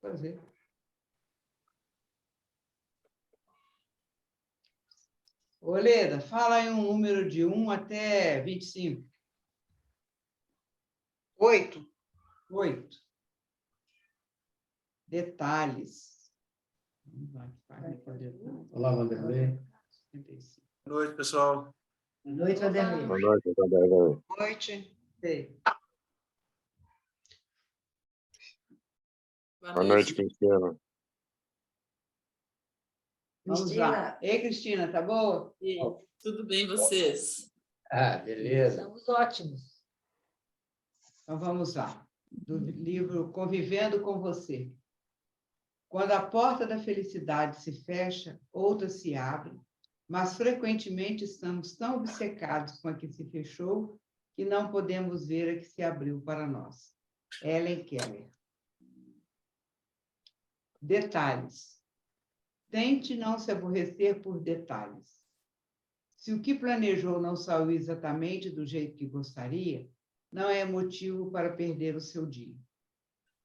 Fazer. Ô, Leda, fala aí um número de 1 até 25. 8. 8. Detalhes. Olá, Vanderlei. 55. Boa noite, pessoal. Boa noite, Vanderlei. Boa noite, Vanderlei. Boa noite. Sei. Boa noite, Cristiano. Vamos lá. Ei, Cristina, tá boa? Tudo bem, vocês? Ah, beleza. Estamos ótimos. Então, vamos lá. Do livro Convivendo com Você. Quando a porta da felicidade se fecha, outra se abre, mas frequentemente estamos tão obcecados com a que se fechou que não podemos ver a que se abriu para nós. Helen Keller. Detalhes. Tente não se aborrecer por detalhes. Se o que planejou não saiu exatamente do jeito que gostaria, não é motivo para perder o seu dia.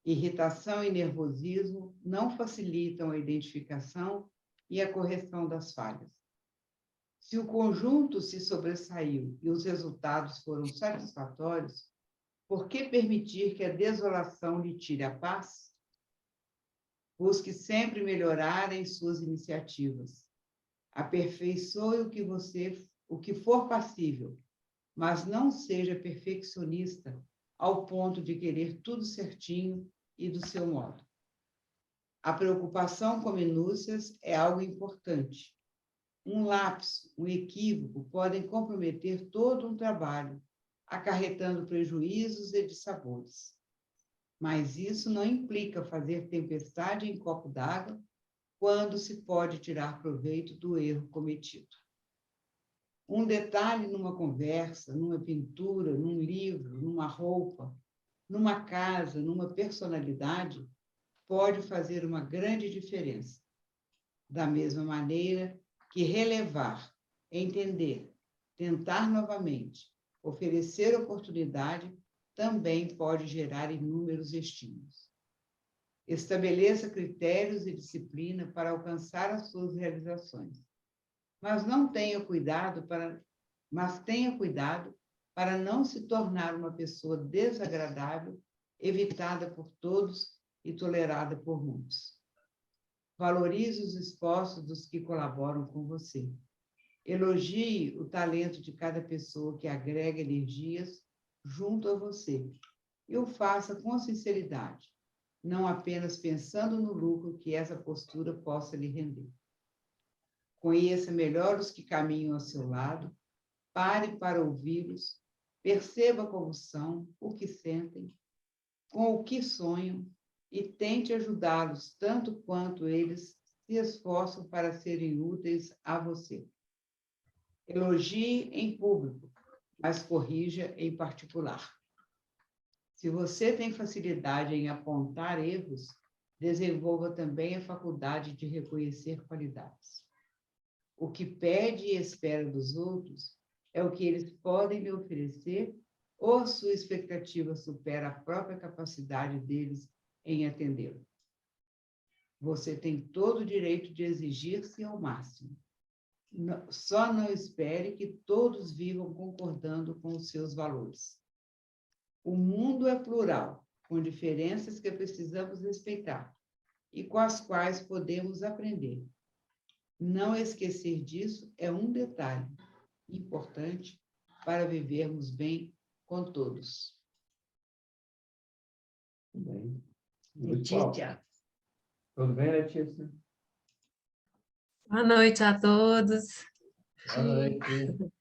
Irritação e nervosismo não facilitam a identificação e a correção das falhas. Se o conjunto se sobressaiu e os resultados foram satisfatórios, por que permitir que a desolação lhe tire a paz? Busque sempre melhorar em suas iniciativas. Aperfeiçoe o que for passível, mas não seja perfeccionista ao ponto de querer tudo certinho e do seu modo. A preocupação com minúcias é algo importante. Um lapso, um equívoco podem comprometer todo um trabalho, acarretando prejuízos e dissabores. Mas isso não implica fazer tempestade em copo d'água quando se pode tirar proveito do erro cometido. Um detalhe numa conversa, numa pintura, num livro, numa roupa, numa casa, numa personalidade, pode fazer uma grande diferença. Da mesma maneira que relevar, entender, tentar novamente, oferecer oportunidade, também pode gerar inúmeros estímulos. Estabeleça critérios e disciplina para alcançar as suas realizações. Mas tenha cuidado para não se tornar uma pessoa desagradável, evitada por todos e tolerada por muitos. Valorize os esforços dos que colaboram com você. Elogie o talento de cada pessoa que agrega energias junto a você e o faça com sinceridade, não apenas pensando no lucro que essa postura possa lhe render. Conheça melhor os que caminham ao seu lado, pare para ouvi-los, perceba como são, o que sentem, com o que sonham e tente ajudá-los tanto quanto eles se esforçam para serem úteis a você. Elogie em público, mas corrija em particular. Se você tem facilidade em apontar erros, desenvolva também a faculdade de reconhecer qualidades. O que pede e espera dos outros é o que eles podem lhe oferecer ou a sua expectativa supera a própria capacidade deles em atendê-lo. Você tem todo o direito de exigir-se ao máximo. Só não espere que todos vivam concordando com os seus valores. O mundo é plural, com diferenças que precisamos respeitar e com as quais podemos aprender. Não esquecer disso é um detalhe importante para vivermos bem com todos. Bem. Letícia. Tudo bem, Letícia? Boa noite a todos. Boa noite.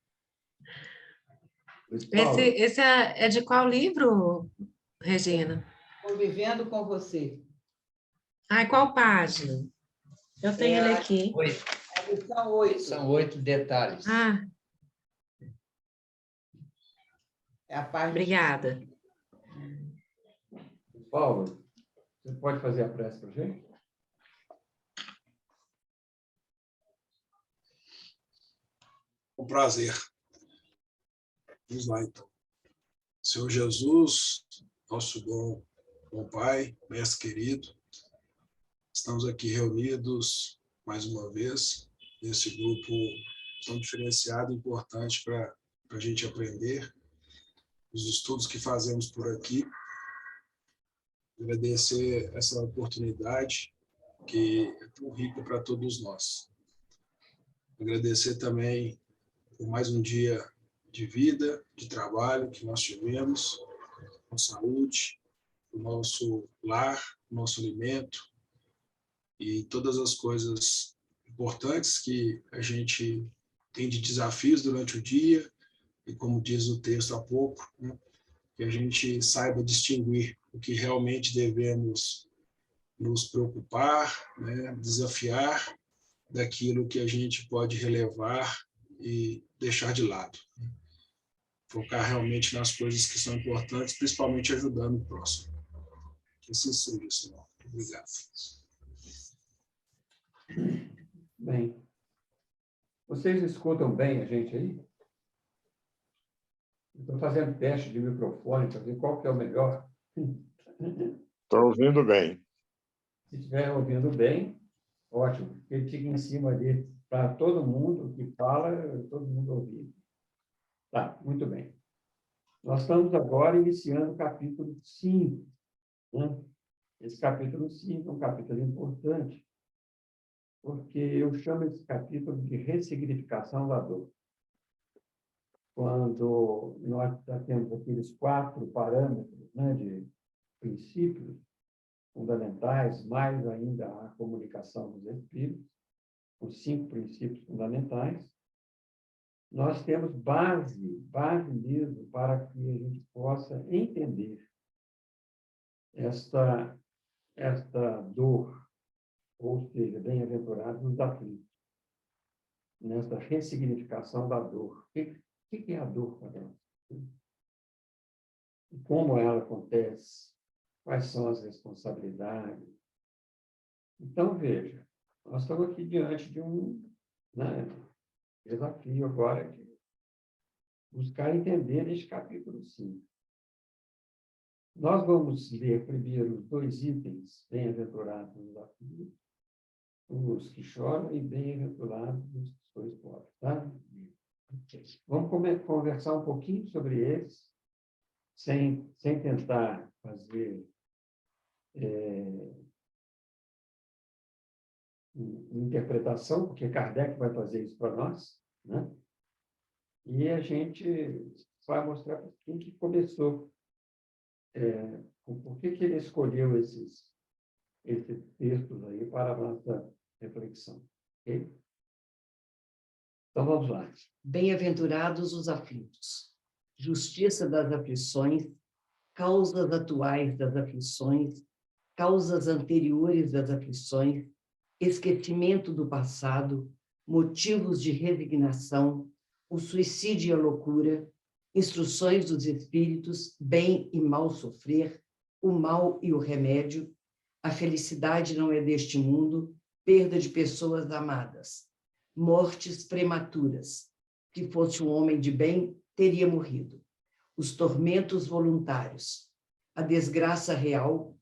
Esse é de qual livro, Regina? Convivendo com você. Ai, qual página? Eu tenho ele aqui. 8. São 8. São 8 detalhes. Ah, É a página. obrigada. Paulo, você pode fazer a prece para a gente? Com prazer. Vamos lá, então. Senhor Jesus, nosso bom Pai, mestre querido, Estamos aqui reunidos mais uma vez nesse grupo tão diferenciado e importante para a gente aprender os estudos que fazemos por aqui. Agradecer essa oportunidade que é tão rica para todos nós. Agradecer também por mais um dia de vida, de trabalho que nós tivemos, com saúde, o nosso lar, o nosso alimento e todas as coisas importantes que a gente tem de desafios durante o dia e, como diz o texto há pouco, né, que a gente saiba distinguir o que realmente devemos nos preocupar, né, desafiar daquilo que a gente pode relevar e deixar de lado. Focar realmente nas coisas que são importantes, principalmente ajudando o próximo. Que assim seja, Senhor. Obrigado. Bem. Vocês escutam bem a gente aí? Estou fazendo teste de microfone para ver qual que é o melhor. Estou ouvindo bem. Se estiver ouvindo bem, ótimo. Porque ele fica em cima ali para todo mundo que fala, todo mundo ouvir. Tá, muito bem. Nós estamos agora iniciando o capítulo 5. Né? Esse capítulo 5 é um capítulo importante, porque eu chamo esse capítulo de ressignificação da dor. Quando nós já temos aqueles 4 parâmetros, né, de princípios fundamentais, mais ainda a comunicação dos espíritos, os 5 princípios fundamentais, nós temos base mesmo para que a gente possa entender esta dor, ou seja, bem-aventurados os aflitos, nesta ressignificação da dor. O que é a dor para nós? Como ela acontece? Quais são as responsabilidades? Então, veja, nós estamos aqui diante de um, né, desafio agora de buscar entender este capítulo 5. Nós vamos ler primeiro os 2 itens, bem-aventurados os aflitos, os que choram, e bem-aventurados os que sois pobres. Tá? Vamos conversar um pouquinho sobre eles, sem tentar fazer interpretação, porque Kardec vai fazer isso para nós, né? E a gente vai mostrar por que começou, por que ele escolheu esses textos aí para a nossa reflexão. Okay? Então, vamos lá. Bem-aventurados os aflitos. Justiça das aflições, causas atuais das aflições, causas anteriores das aflições, esquecimento do passado, motivos de resignação, o suicídio e a loucura, instruções dos espíritos, bem e mal sofrer, o mal e o remédio, a felicidade não é deste mundo, perda de pessoas amadas, mortes prematuras. Que fosse um homem de bem, teria morrido. Os tormentos voluntários, a desgraça real,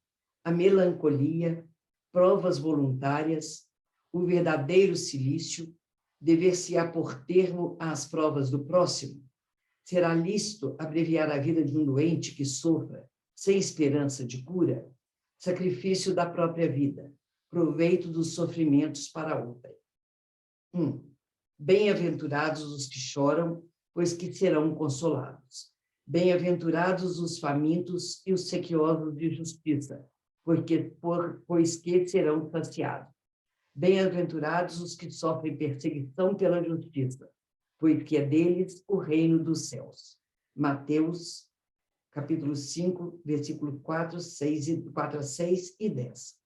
a melancolia, provas voluntárias, o verdadeiro cilício, dever-se-á pôr termo às provas do próximo. Será lícito abreviar a vida de um doente que sofra, sem esperança de cura? Sacrifício da própria vida, proveito dos sofrimentos para outrem. 1. Bem-aventurados os que choram, pois que serão consolados. Bem-aventurados os famintos e os sequiosos de justiça, pois que serão saciados. Bem-aventurados os que sofrem perseguição pela justiça, pois que é deles o reino dos céus. Mateus, capítulo 5, versículo 4 a 6 e 10.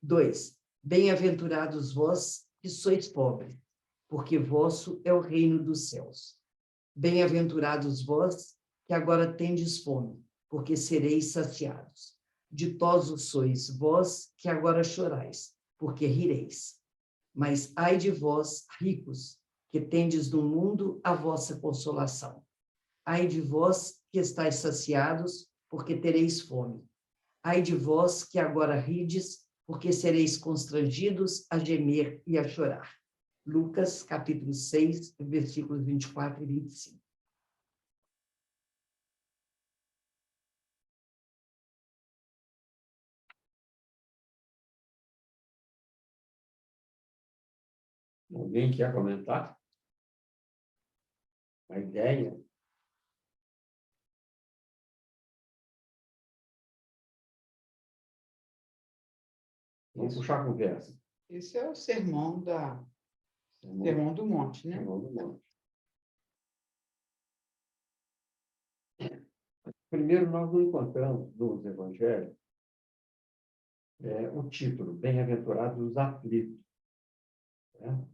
2. Bem-aventurados vós que sois pobres, porque vosso é o reino dos céus. Bem-aventurados vós que agora tendes fome, porque sereis saciados. Ditosos sois vós que agora chorais, porque rireis. Mas ai de vós, ricos, que tendes no mundo a vossa consolação. Ai de vós que estáis saciados, porque tereis fome. Ai de vós que agora rides, porque sereis constrangidos a gemer e a chorar. Lucas, capítulo 6, versículos 24 e 25. Alguém quer comentar? A ideia? Vamos puxar a conversa. Esse é o sermão Sermão Sermão do Monte, né? Sermão do Monte. Primeiro, nós não encontramos nos evangelhos o título, Bem-aventurados os aflitos. Né?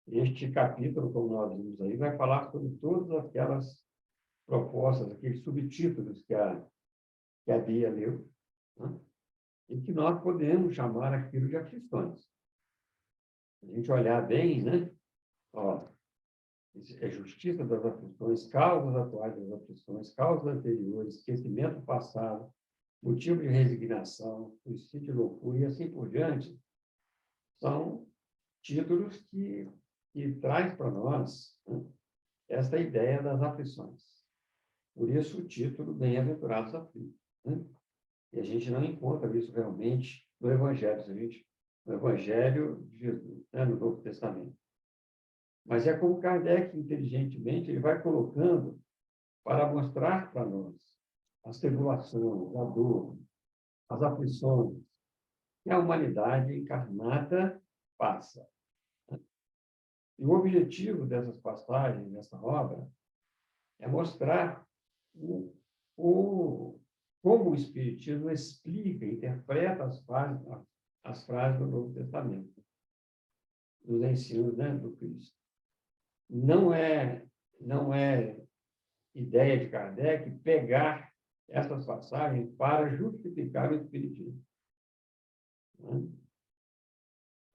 Este capítulo, como nós vimos aí, vai falar sobre todas aquelas propostas, aqueles subtítulos que a Bia leu, né? E que nós podemos chamar aquilo de aflições. Se a gente olhar bem, né? Ó, é justiça das aflições, causas atuais das aflições, causas anteriores, esquecimento passado, motivo de resignação, suicídio e loucura, e assim por diante, são títulos que traz para nós, né, esta ideia das aflições. Por isso o título, Bem-aventurados aflitos. Né? E a gente não encontra isso realmente no Evangelho, no Evangelho de Jesus, né, no Novo Testamento. Mas é como Kardec, inteligentemente, ele vai colocando para mostrar para nós as tribulações, a dor, as aflições que a humanidade encarnada passa. E o objetivo dessas passagens, dessa obra, é mostrar como o Espiritismo explica, interpreta as frases do Novo Testamento, dos ensinos, né, do Cristo. Não é ideia de Kardec pegar essas passagens para justificar o Espiritismo. O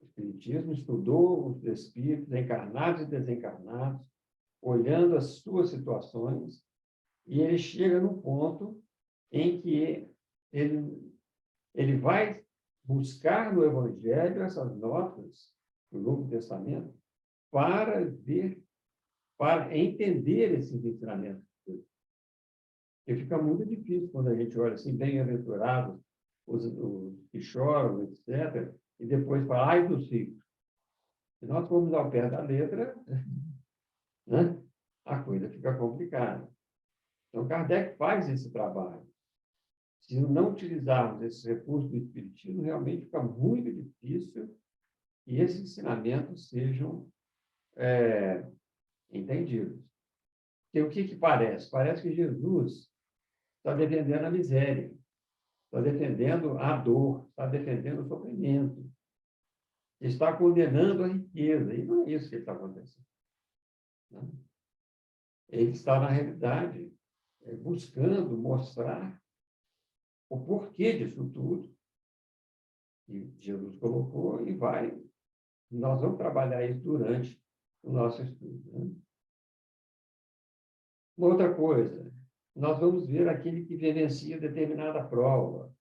Espiritismo estudou os espíritos encarnados e desencarnados, olhando as suas situações, e ele chega no ponto em que ele vai buscar no Evangelho essas notas do Novo Testamento para entender esses ensinamentos. Porque fica muito difícil quando a gente olha assim, bem-aventurados os que choram, etc., e depois fala, ai dos ricos. Se nós formos ao pé da letra, né, a coisa fica complicada. Então, Kardec faz esse trabalho. Se não utilizarmos esses recursos do Espiritismo, realmente fica muito difícil que esses ensinamentos sejam entendidos. Porque o que parece? Parece que Jesus está defendendo a miséria, está defendendo a dor, está defendendo o sofrimento, está condenando a riqueza. E não é isso que está acontecendo. Né? Ele está, na realidade, buscando mostrar o porquê disso tudo, que Jesus colocou, e nós vamos trabalhar isso durante o nosso estudo. Né? Uma outra coisa, nós vamos ver aquele que vivencia determinada prova,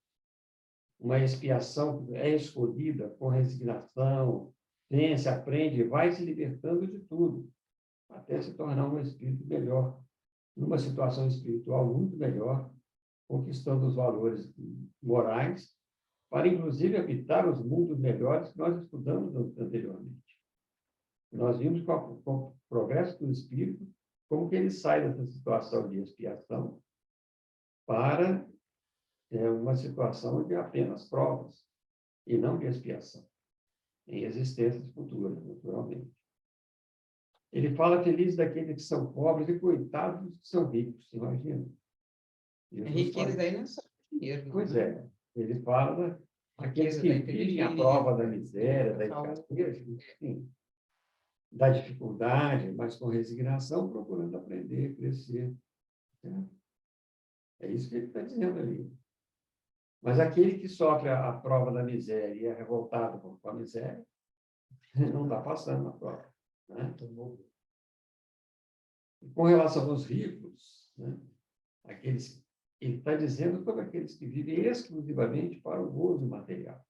uma expiação que é escolhida com resignação, vence, aprende, vai se libertando de tudo, até se tornar um espírito melhor, numa situação espiritual muito melhor, conquistando os valores morais, para, inclusive, habitar os mundos melhores que nós estudamos anteriormente. Nós vimos com o progresso do espírito, como que ele sai dessa situação de expiação para uma situação de apenas provas, e não de expiação, em existências futuras, naturalmente. Ele fala feliz daqueles que são pobres e coitados dos que são ricos, imagina. Riqueza aí não é só dinheiro, não. Pois é. Ele fala aqueles Riqueza que da vivem a prova da miséria, da escassez, enfim, da dificuldade, mas com resignação, procurando aprender, crescer. É isso que ele está dizendo ali. Mas aquele que sofre a prova da miséria e é revoltado com a miséria, não está passando na prova. Né? Com relação aos ricos, né? Aqueles Ele está dizendo sobre aqueles que vivem exclusivamente para o gozo material,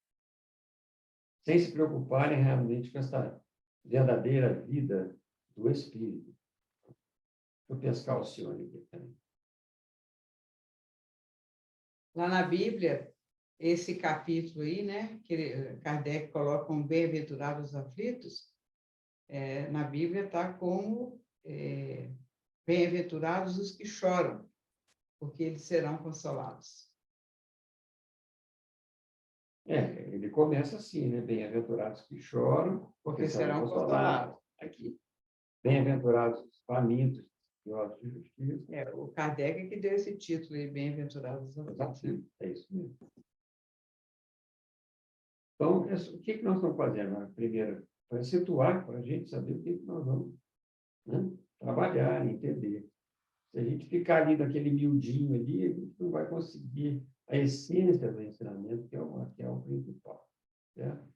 sem se preocuparem realmente com essa verdadeira vida do espírito. Vou pescar o senhor aqui também. Lá na Bíblia, esse capítulo aí, né, que Kardec coloca como bem-aventurados os aflitos, na Bíblia está como bem-aventurados os que choram, porque eles serão consolados. Ele começa assim, né? Bem-aventurados que choram, porque serão consolados. Aqui. Bem-aventurados os famintos, que olhos de justiça. O Kardec que deu esse título aí, bem-aventurados os aflitos. É isso mesmo. Então, o que nós estamos fazendo? Primeiro, para situar, para a gente saber o que nós vamos, né, trabalhar, entender. Se a gente ficar ali naquele miudinho ali, a gente não vai conseguir a essência do ensinamento, que é o principal. Certo?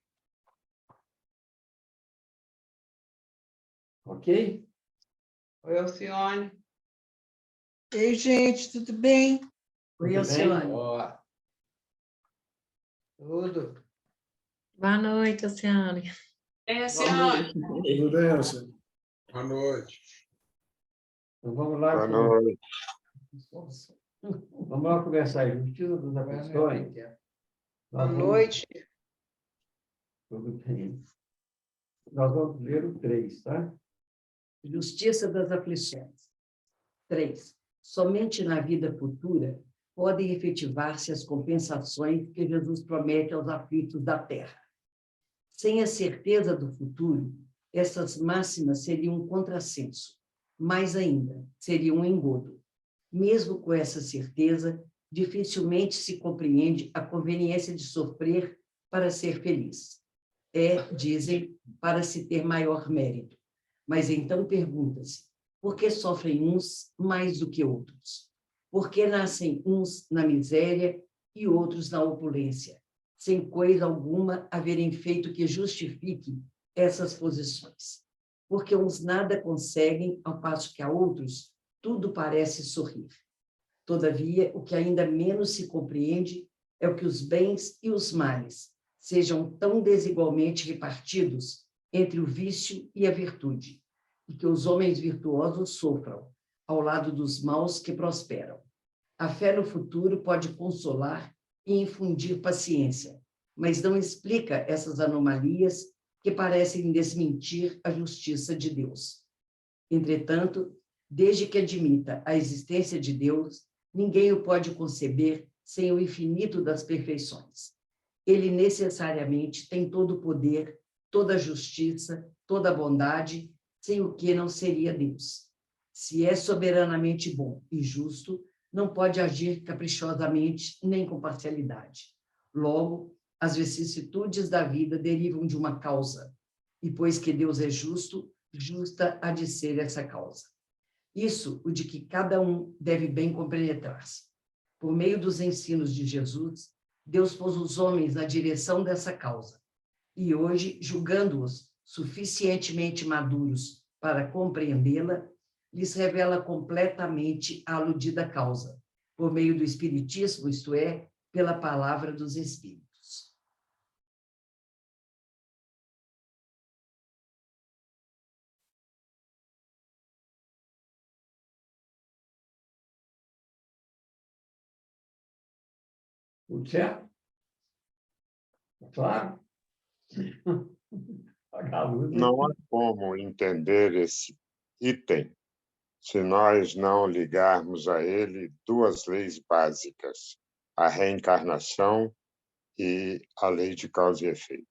Ok? Oi, Alcione. Ei, gente, tudo bem? Oi, Alcione. Tudo. Boa noite, Luciane. Tudo bem, Alcione? Boa noite. Então, vamos lá. Boa noite. Vamos lá conversar. Justiça das aflições. Boa noite. Tudo bem. Nós vamos ler o 3, tá? Justiça das aflições. 3. Somente na vida futura podem efetivar-se as compensações que Jesus promete aos aflitos da terra. Sem a certeza do futuro, essas máximas seriam um contrassenso. Mais ainda, seria um engodo. Mesmo com essa certeza, dificilmente se compreende a conveniência de sofrer para ser feliz. Dizem, para se ter maior mérito. Mas então pergunta-se, por que sofrem uns mais do que outros? Por que nascem uns na miséria e outros na opulência, sem coisa alguma haverem feito que justifique essas posições? Porque uns nada conseguem, ao passo que a outros tudo parece sorrir. Todavia, o que ainda menos se compreende é o que os bens e os males sejam tão desigualmente repartidos entre o vício e a virtude, e que os homens virtuosos sofram ao lado dos maus que prosperam. A fé no futuro pode consolar e infundir paciência, mas não explica essas anomalias que parecem desmentir a justiça de Deus. Entretanto, desde que admita a existência de Deus, ninguém o pode conceber sem o infinito das perfeições. Ele necessariamente tem todo o poder, toda a justiça, toda a bondade, sem o que não seria Deus. Se é soberanamente bom e justo, não pode agir caprichosamente nem com parcialidade. Logo, as vicissitudes da vida derivam de uma causa, e pois que Deus é justo, justa há de ser essa causa. Isso o de que cada um deve bem compenetrar-se. Por meio dos ensinos de Jesus, Deus pôs os homens na direção dessa causa, e hoje, julgando-os suficientemente maduros para compreendê-la, lhes revela completamente a aludida causa, por meio do Espiritismo, isto é, pela palavra dos Espíritos. Tudo certo? Claro? Não há como entender esse item se nós não ligarmos a ele duas leis básicas, a reencarnação e a lei de causa e efeito.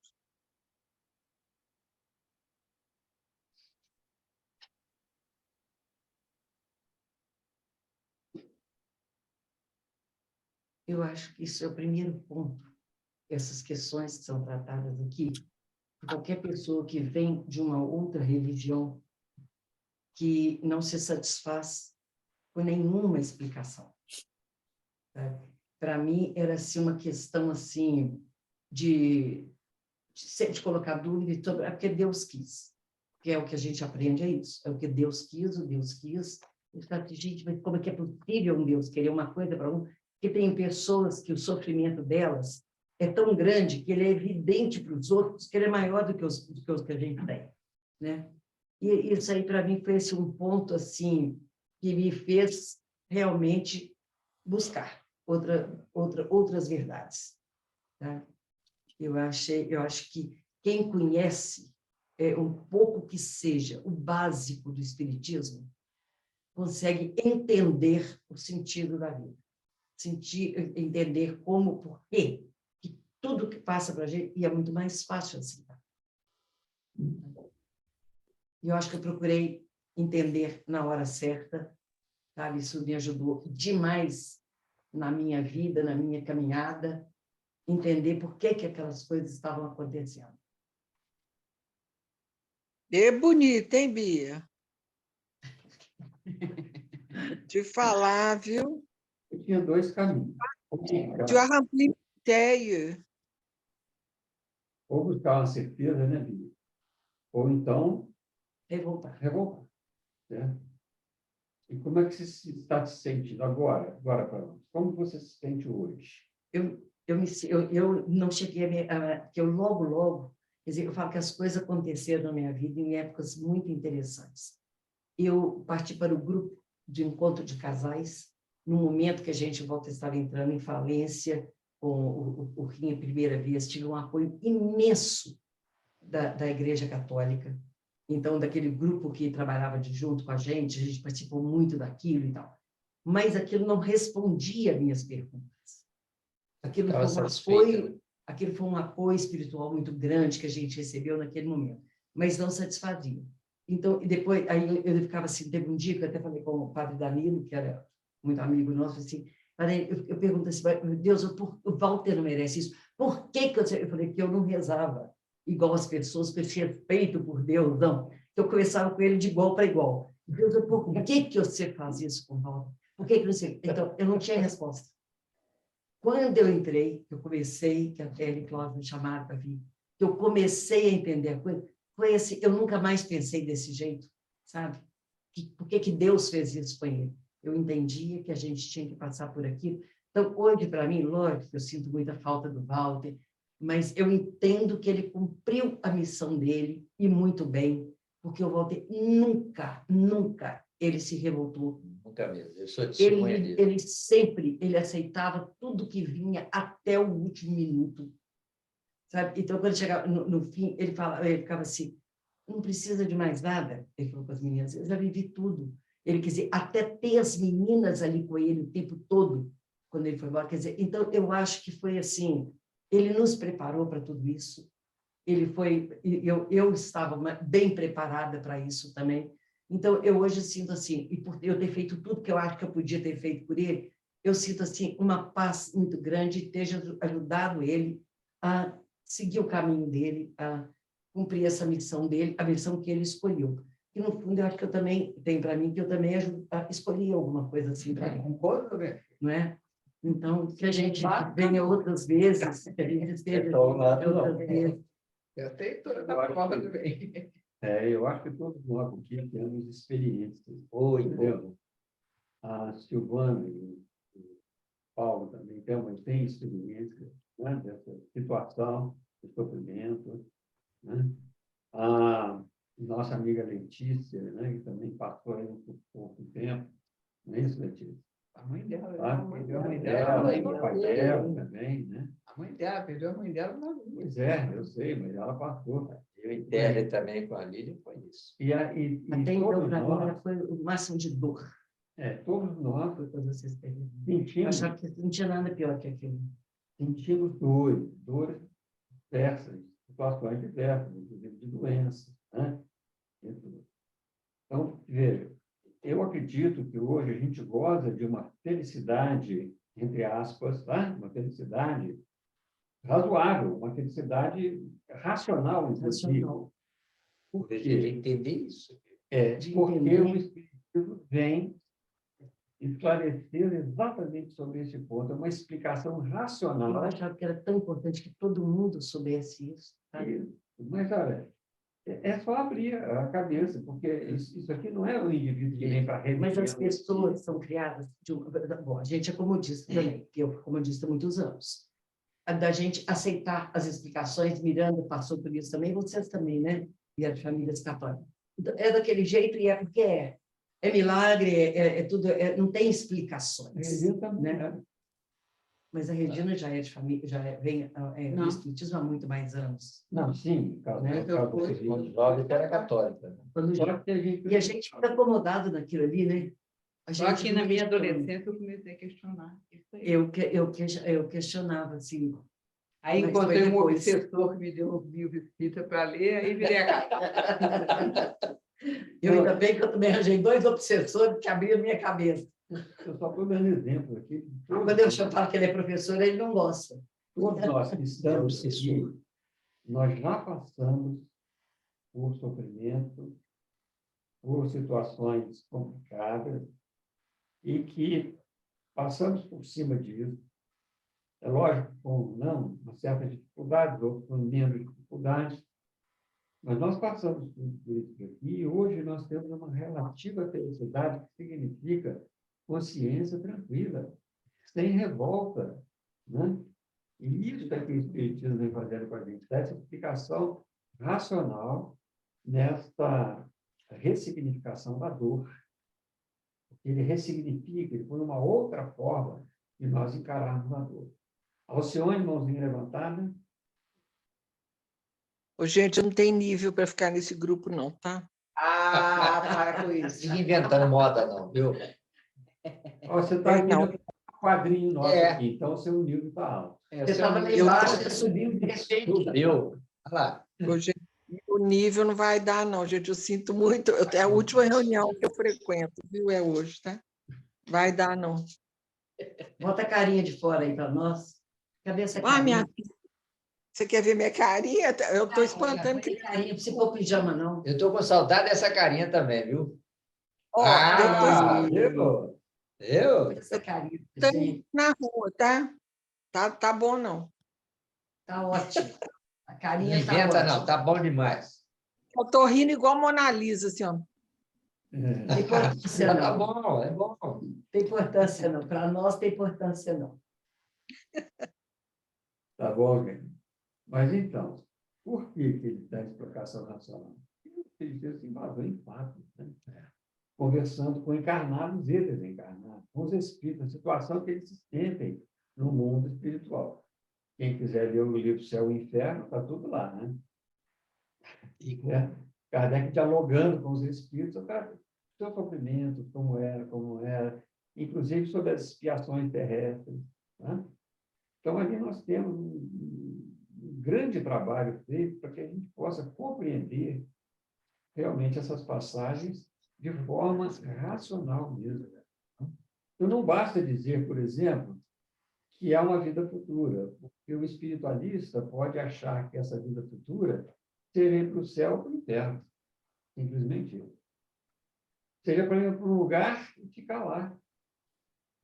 Eu acho que isso é o primeiro ponto. Essas questões que são tratadas aqui, qualquer pessoa que vem de uma outra religião que não se satisfaz com nenhuma explicação. Para mim, era assim, uma questão assim, de colocar dúvida sobre, porque Deus quis. Que é o que a gente aprende, é isso. É o que Deus quis, o Deus quis. Gente, mas como é que é possível um Deus querer uma coisa para um que tem pessoas que o sofrimento delas é tão grande que ele é evidente para os outros que ele é maior do que os que a gente tem, né? E isso aí, para mim, foi esse um ponto assim, que me fez realmente buscar outras verdades. Tá? Eu acho que quem conhece um pouco que seja o básico do espiritismo consegue entender o sentido da vida, entender como, por quê, que tudo que passa para a gente, e é muito mais fácil assim. Tá? E eu acho que eu procurei entender na hora certa, sabe? Isso me ajudou demais na minha vida, na minha caminhada, entender por que aquelas coisas estavam acontecendo. É bonita, hein, Bia? Te falar, viu? Eu tinha dois caminhos. Tu as remplis bouteille. Ou buscar uma certeza, né, Bia? Ou então Revoltar. revoltar. Certo? E como é que você está se sentindo agora? Agora, como você se sente hoje? Eu não cheguei que eu logo, quer dizer, eu falo que as coisas aconteceram na minha vida em épocas muito interessantes. Eu parti para o grupo de encontro de casais, no momento que a gente volta a estar entrando em falência, com o Rim a primeira vez, tive um apoio imenso da Igreja Católica. Então, daquele grupo que trabalhava junto com a gente participou muito daquilo e tal. Mas aquilo não respondia às minhas perguntas. Aquilo foi um apoio espiritual muito grande que a gente recebeu naquele momento, mas não satisfazia. Então, e depois, aí eu ficava assim, teve um dia que eu até falei com o padre Danilo, que era muito amigo nosso, assim, eu pergunto assim, Deus, o Walter não merece isso. Por que eu falei que eu não rezava igual as pessoas, com esse respeito por Deus, não. Eu conversava com ele de igual para igual. Deus, por que você faz isso com o Walter? Por que você... Então, eu não tinha resposta. Quando eu entrei, eu comecei, que a Tele e Cláudio me chamaram para vir, eu comecei a entender a coisa, foi assim, eu nunca mais pensei desse jeito, sabe? Por que Deus fez isso com ele? Eu entendia que a gente tinha que passar por aquilo. Então, hoje, para mim, lógico, eu sinto muita falta do Walter, mas eu entendo que ele cumpriu a missão dele, e muito bem, porque o Walter nunca ele se revoltou. Nunca mesmo, eu sou testemunha disso. Ele sempre, ele aceitava tudo que vinha até o último minuto, sabe? Então, quando chegava no fim, ele ficava assim, não precisa de mais nada, ele falou com as meninas, eu já vivi tudo. Ele quer dizer, até ter as meninas ali com ele o tempo todo, quando ele foi embora, quer dizer, então eu acho que foi assim, ele nos preparou para tudo isso, eu estava bem preparada para isso também. Então, eu hoje sinto assim, e por eu ter feito tudo que eu acho que eu podia ter feito por ele, eu sinto assim uma paz muito grande e ter ajudado ele a seguir o caminho dele, a cumprir essa missão dele, a missão que ele escolheu. E, no fundo, eu acho que eu também, tem para mim, que eu também escolhi alguma coisa assim para mim. Concordo, né? Não é? Então, que a gente venha outras vezes, que a gente esteja outras vezes. Eu tenho toda a prova também. Eu acho que todos nós aqui temos experiências. Entendeu? A Silvana e o Paulo também têm experiência, né, dessa situação, de sofrimento. Né? A nossa amiga Letícia, né, que também passou aí um pouco tempo. Não é isso, Letícia? A mãe dela, A mãe dela, o pai dela também, né? A mãe dela, perdeu a mãe dela na rua. Pois é, eu sei, mas ela passou. Eu enterrei também com a Lídia, foi isso. E Até então, para mim, ela nós, foi o máximo de dor. todos nós Foi quando vocês perderam. Eu sentimos, achava que não tinha nada pior que aquilo. sentimos dores diversas, situações diversas, inclusive de doenças, né? Então, veja, eu acredito que hoje a gente goza de uma felicidade, entre aspas, tá? Uma felicidade razoável, uma felicidade racional, inclusive. Por Eu quê? entendi isso. Porque o Espiritismo vem esclarecer exatamente sobre esse ponto, é uma explicação racional. Eu achava que era tão importante que todo mundo soubesse isso. Tá? Mas, olha, É só abrir a cabeça, porque isso aqui não é o indivíduo que vem para a Mas as pessoas são criadas... Bom, a gente é comodista também, que eu fui comodista há muitos anos. A da gente aceitar as explicações, Miranda passou por isso também, vocês também, né? E as famílias católicas. É daquele jeito e é porque é. É milagre, é tudo, não tem explicações. Né? Mas a Regina já é de família, vem do Espiritismo há muito mais anos. Não, sim, Né? Quando jovem, era católica. Né? E a gente fica acomodado naquilo ali, né? Só que na minha adolescência eu comecei a questionar isso aí. Eu questionava, assim. Aí encontrei um obsessor que me deu um livro espírita para ler, aí virei a cara. Eu ainda bem que eu também arranjei 2 obsessores que abriram minha cabeça. Eu só estou dando exemplo aqui. Quando eu falo que ele é professor, ele não gosta. Todos nós que estamos aqui, nós já passamos por sofrimento, por situações complicadas, e que passamos por cima disso. É lógico, com não, uma certa dificuldade, outros com menos dificuldade, mas nós passamos por isso aqui, e hoje nós temos uma relativa felicidade, que significa consciência tranquila, sem revolta, né? E isso é que o Espiritismo vem fazendo com a gente, essa explicação racional nesta ressignificação da dor. Ele ressignifica, ele põe uma outra forma de nós encararmos a dor. Alcione, mãozinha levantada. Ô, gente, eu não tenho nível para ficar nesse grupo, não, tá? Ah, para com isso. Fica inventando moda, não, viu? Você está aqui não. no quadrinho nosso aqui, então o seu nível está alto. Você estava lá embaixo, você subiu de repente. Subiu. Olha lá. Ô, gente, o nível não vai dar, não, gente. Eu sinto muito. É a última reunião que eu frequento, viu? É hoje, tá? Vai dar, não. Bota a carinha de fora aí para nós. Cadê essa carinha? Minha filha, você quer ver minha carinha? Eu estou espantando que. Carinha, não precisa pôr pijama, não. Eu estou com saudade dessa carinha também, viu? Viu? Eu? Essa carinha. Estou na rua, tá? Tá bom, não. Tá ótimo. A carinha Não inventa, tá não, tá bom demais. Eu estou rindo igual a Mona Lisa, assim, ó. Tem importância, Tá não. bom, é bom. Tem importância, não. Para nós, tem importância, não. Tá bom, gente? Mas então, por que ele dá explicação racional? Ele se embasou em fatos, né? Conversando com encarnados e desencarnados, com os espíritos, a situação que eles se sentem no mundo espiritual. Quem quiser ler o livro Céu e Inferno, está tudo lá, né? E Kardec dialogando com os espíritos, o seu sofrimento, como era, inclusive sobre as expiações terrestres. Né? Então, ali nós temos um grande trabalho feito para que a gente possa compreender realmente essas passagens de forma racional mesmo. Então, não basta dizer, por exemplo, que há uma vida futura, porque o espiritualista pode achar que essa vida futura seja ir para o céu ou para o inferno. Simplesmente isso. Seja para ir para um lugar e ficar lá.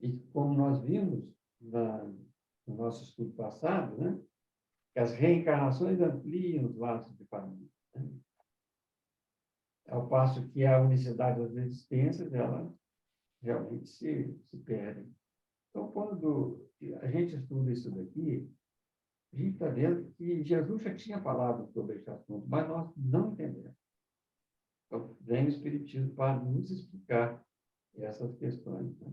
E como nós vimos no nosso estudo passado, né, que as reencarnações ampliam os laços de família. Né? Ao passo que a unicidade das existências, ela realmente se perde. Então, quando a gente estuda isso daqui, a gente está vendo que Jesus já tinha falado sobre esse assunto, mas nós não entendemos. Então, vem o Espiritismo para nos explicar essas questões. Né?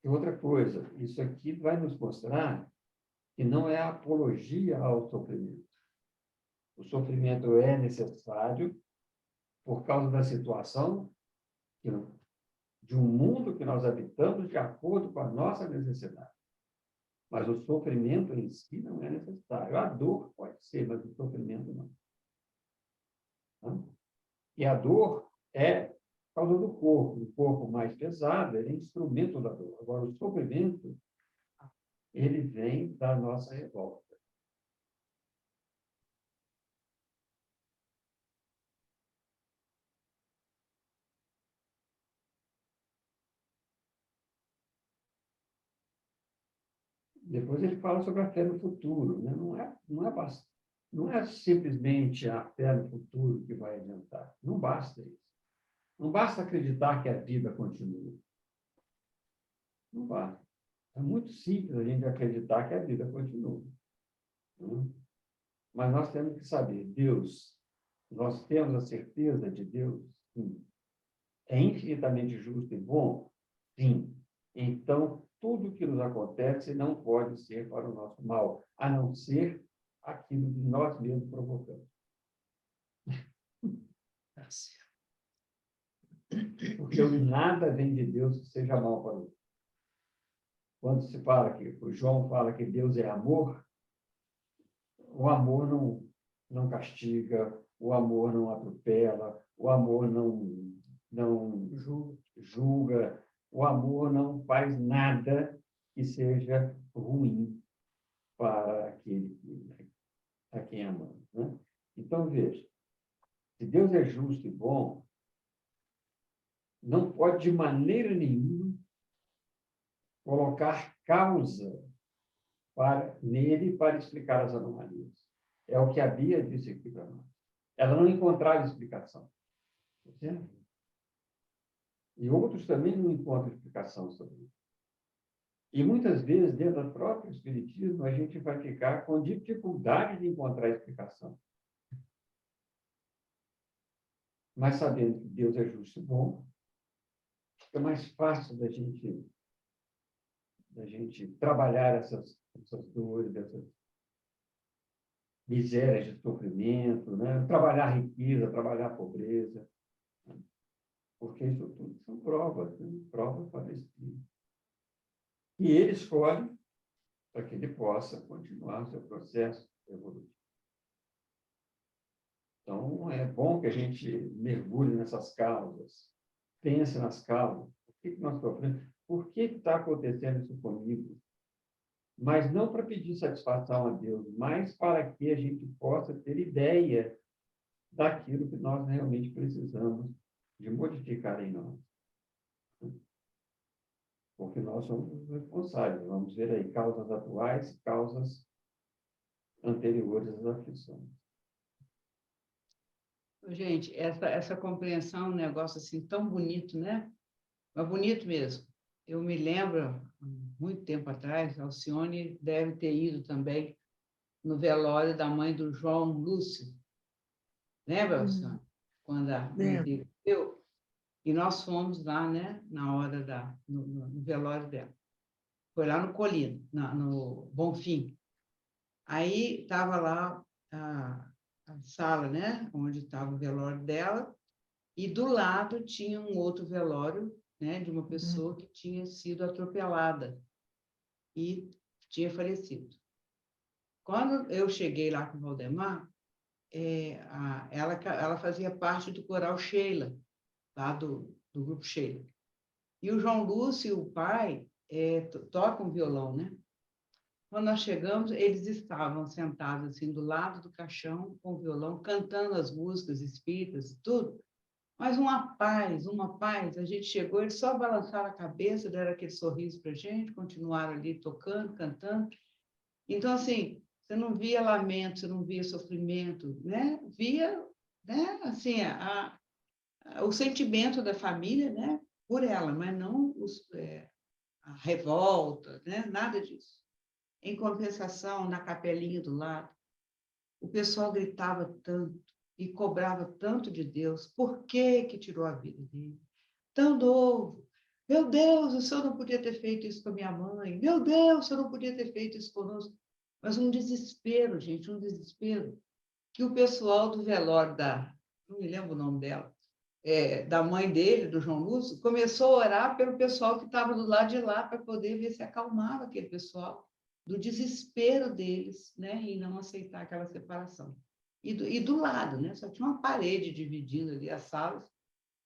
E outra coisa, isso aqui vai nos mostrar que não é apologia ao sofrimento. O sofrimento é necessário por causa da situação de um mundo que nós habitamos de acordo com a nossa necessidade. Mas o sofrimento em si não é necessário. A dor pode ser, mas o sofrimento não. E a dor é por causa do corpo. O corpo mais pesado é instrumento da dor. Agora, o sofrimento, ele vem da nossa revolta. Depois ele fala sobre a fé no futuro, né? Não é simplesmente a fé no futuro que vai adiantar. Não basta isso. Não basta acreditar que a vida continua. Não basta. É muito simples a gente acreditar que a vida continua. Né? Mas nós temos que saber, Deus, nós temos a certeza de Deus? Sim. É infinitamente justo e bom? Sim. Então, tudo que nos acontece não pode ser para o nosso mal, a não ser aquilo que nós mesmos provocamos. Porque nada vem de Deus que seja mal para o outro. Quando se fala que, o João fala que Deus é amor, o amor não castiga, o amor não atropela, o amor não julga, o amor não faz nada que seja ruim para aquele a quem amamos. Né? Então, veja, se Deus é justo e bom, não pode de maneira nenhuma colocar causa nele para explicar as anomalias. É o que a Bia disse aqui para nós. Ela não encontrava explicação. Entende? E outros também não encontram explicação sobre isso. E muitas vezes, dentro do próprio Espiritismo, a gente vai ficar com dificuldade de encontrar explicação. Mas sabendo que Deus é justo e bom, fica mais fácil da gente trabalhar essas dores, essas misérias de sofrimento, né? Trabalhar a riqueza, trabalhar a pobreza. Né? Porque isso tudo são provas, né? Provas para o Espírito. E ele escolhe para que ele possa continuar o seu processo evolutivo. Então, é bom que a gente mergulhe nessas causas, pense nas causas. Por que nós sofremos? Por que está acontecendo isso comigo? Mas não para pedir satisfação a Deus, mas para que a gente possa ter ideia daquilo que nós realmente precisamos de modificar em nós. Porque nós somos os responsáveis. Vamos ver aí causas atuais e causas anteriores às aflições. Gente, essa compreensão é um negócio assim tão bonito, né? Mas bonito mesmo. Eu me lembro, muito tempo atrás, a Alcione deve ter ido também no velório da mãe do João Lúcio. Lembra, Alcione? Quando a mãe dele morreu. E nós fomos lá, né? Na hora no velório dela. Foi lá no Colino, no Bonfim. Aí estava lá a sala, né? Onde estava o velório dela. E do lado tinha um outro velório, né, de uma pessoa que tinha sido atropelada e tinha falecido. Quando eu cheguei lá com o Valdemar, ela fazia parte do coral Sheila, lá do grupo Sheila. E o João Lúcio, o pai, tocam violão, né? Quando nós chegamos, eles estavam sentados assim do lado do caixão com o violão, cantando as músicas espíritas e tudo. Mas uma paz, a gente chegou, eles só balançaram a cabeça, deram aquele sorriso para a gente, continuaram ali tocando, cantando. Então, assim, você não via lamento, você não via sofrimento, né? Via, né, assim, o sentimento da família, né, por ela, mas não a revolta, né? Nada disso. Em compensação, na capelinha do lado, o pessoal gritava tanto, e cobrava tanto de Deus, por que tirou a vida dele? Tão novo. Meu Deus, o senhor não podia ter feito isso com a minha mãe. Meu Deus, o senhor não podia ter feito isso conosco. Mas um desespero, gente, um desespero. Que o pessoal do velório não me lembro o nome dela, da mãe dele, do João Lúcio, começou a orar pelo pessoal que estava do lado de lá para poder ver se acalmava aquele pessoal do desespero deles, né, em não aceitar aquela separação. E do lado, né? Só tinha uma parede dividindo ali as salas,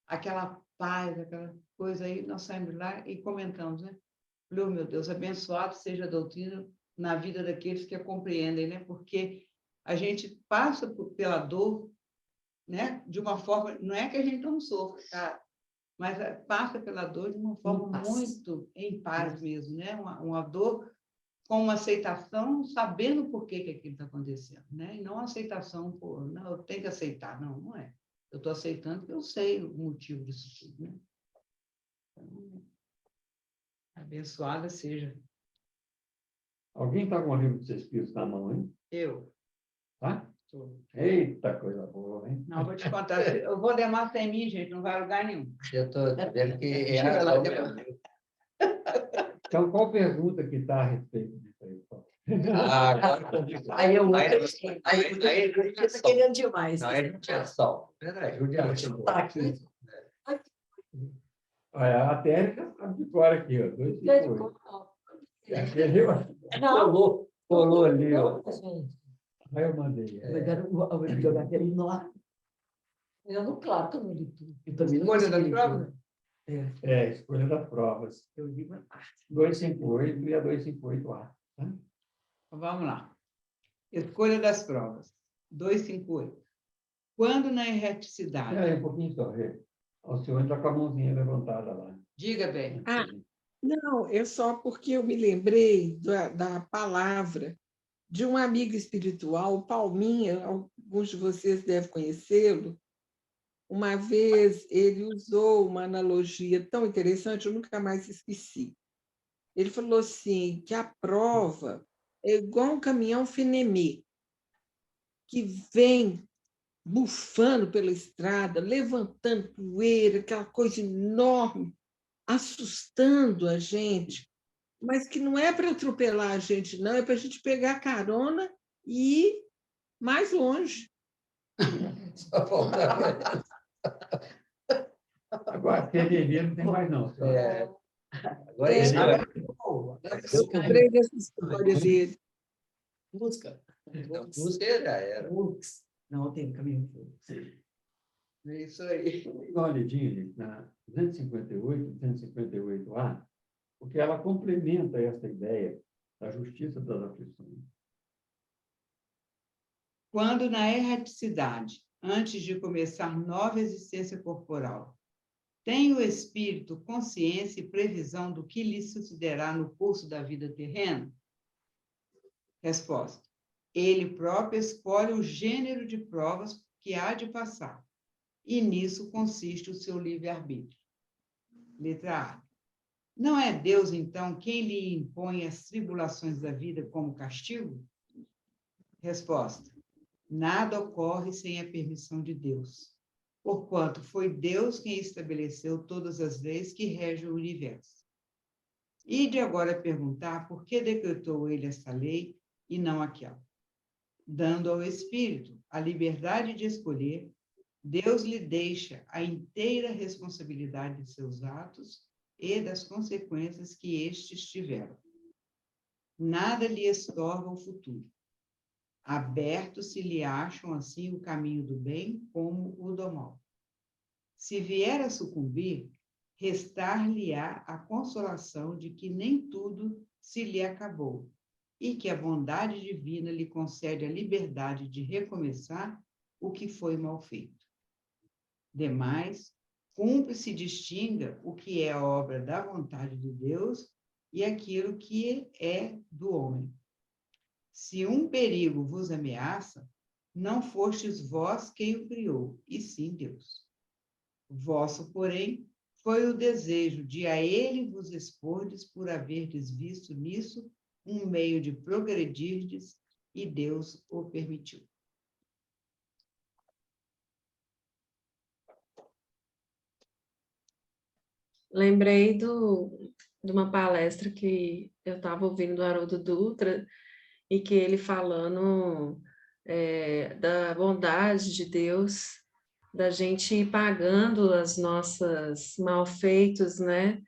aquela paz, aquela coisa aí, nós saímos lá e comentamos, né? Falei, oh, meu Deus, abençoado seja a doutrina na vida daqueles que a compreendem, né? Porque a gente passa pela dor, né? De uma forma, não é que a gente não sofra, tá? Mas passa pela dor de uma forma muito em paz mesmo, né? Uma dor com uma aceitação, sabendo por que aquilo está acontecendo, né? E não aceitação por, não, eu tenho que aceitar. Não, não é. Eu estou aceitando porque eu sei o motivo disso tudo, né? Então, abençoada seja. Alguém está com o livro dos Espíritos na mão, hein? Eu. Tá? Tô. Eita, coisa boa, hein? Não, vou te contar. O Valdemar sem mim, gente, não vai a lugar nenhum. Eu estou vendo que é Chega lá razão depois. mesmo. Então, qual pergunta que está a respeito disso aí, Paulo? Agora, Aí eu aí está querendo demais. não, é judiação. É judiação. Tá aqui. Olha, a Térica sabe de cor aqui, ó. 258. Aquele Não. Colou ali, ó. aí eu mandei. O jogar é enorme. Eu não, claro que eu não li tudo. Eu também não Escolha das li provas? tudo. Escolha das provas. Eu li uma parte. 258 e a 258A. Tá? Então, vamos lá. Escolha das provas. 258. Quando na erreticidade... Espera aí um pouquinho só, Rê. O senhor está com a mãozinha levantada lá. Diga bem. Ah, não, é só porque eu me lembrei da palavra de um amigo espiritual, o Palminha, alguns de vocês devem conhecê-lo. Uma vez ele usou uma analogia tão interessante, eu nunca mais esqueci. Ele falou assim, que a prova é igual um caminhão Fenemê, que vem bufando pela estrada, levantando poeira, aquela coisa enorme, assustando a gente, mas que não é para atropelar a gente, não, é para a gente pegar carona e ir mais longe. Só faltava. Agora, Fenemê não tem mais, não. Senhor. Agora é isso. Eu lembrei dessa história dele. Música. Você já era. Não, tem caminho. É isso aí. Dá uma olhadinha, gente, na 258, 258A, porque ela complementa essa ideia da justiça das aflições. Quando na erraticidade, antes de começar nova existência corporal, tem o espírito consciência e previsão do que lhe sucederá no curso da vida terrena? Resposta. Ele próprio escolhe o gênero de provas que há de passar, e nisso consiste o seu livre-arbítrio. Letra A. Não é Deus, então, quem lhe impõe as tribulações da vida como castigo? Resposta. Nada ocorre sem a permissão de Deus, porquanto foi Deus quem estabeleceu todas as leis que regem o universo. E de agora perguntar por que decretou ele esta lei e não aquela. Dando ao Espírito a liberdade de escolher, Deus lhe deixa a inteira responsabilidade de seus atos e das consequências que estes tiveram. Nada lhe estorva o futuro. Aberto se lhe acham assim o caminho do bem como o do mal. Se vier a sucumbir, restar-lhe-á a consolação de que nem tudo se lhe acabou, e que a bondade divina lhe concede a liberdade de recomeçar o que foi mal feito. Demais, cumpre se distinga o que é a obra da vontade de Deus e aquilo que é do homem. Se um perigo vos ameaça, não fostes vós quem o criou, e sim Deus. Vosso, porém, foi o desejo de a ele vos expordes por haverdes visto nisso um meio de progredirdes, e Deus o permitiu. Lembrei de uma palestra que eu estava ouvindo do Haroldo Dutra, e que ele falando da bondade de Deus, da gente ir pagando as nossas malfeitos, né?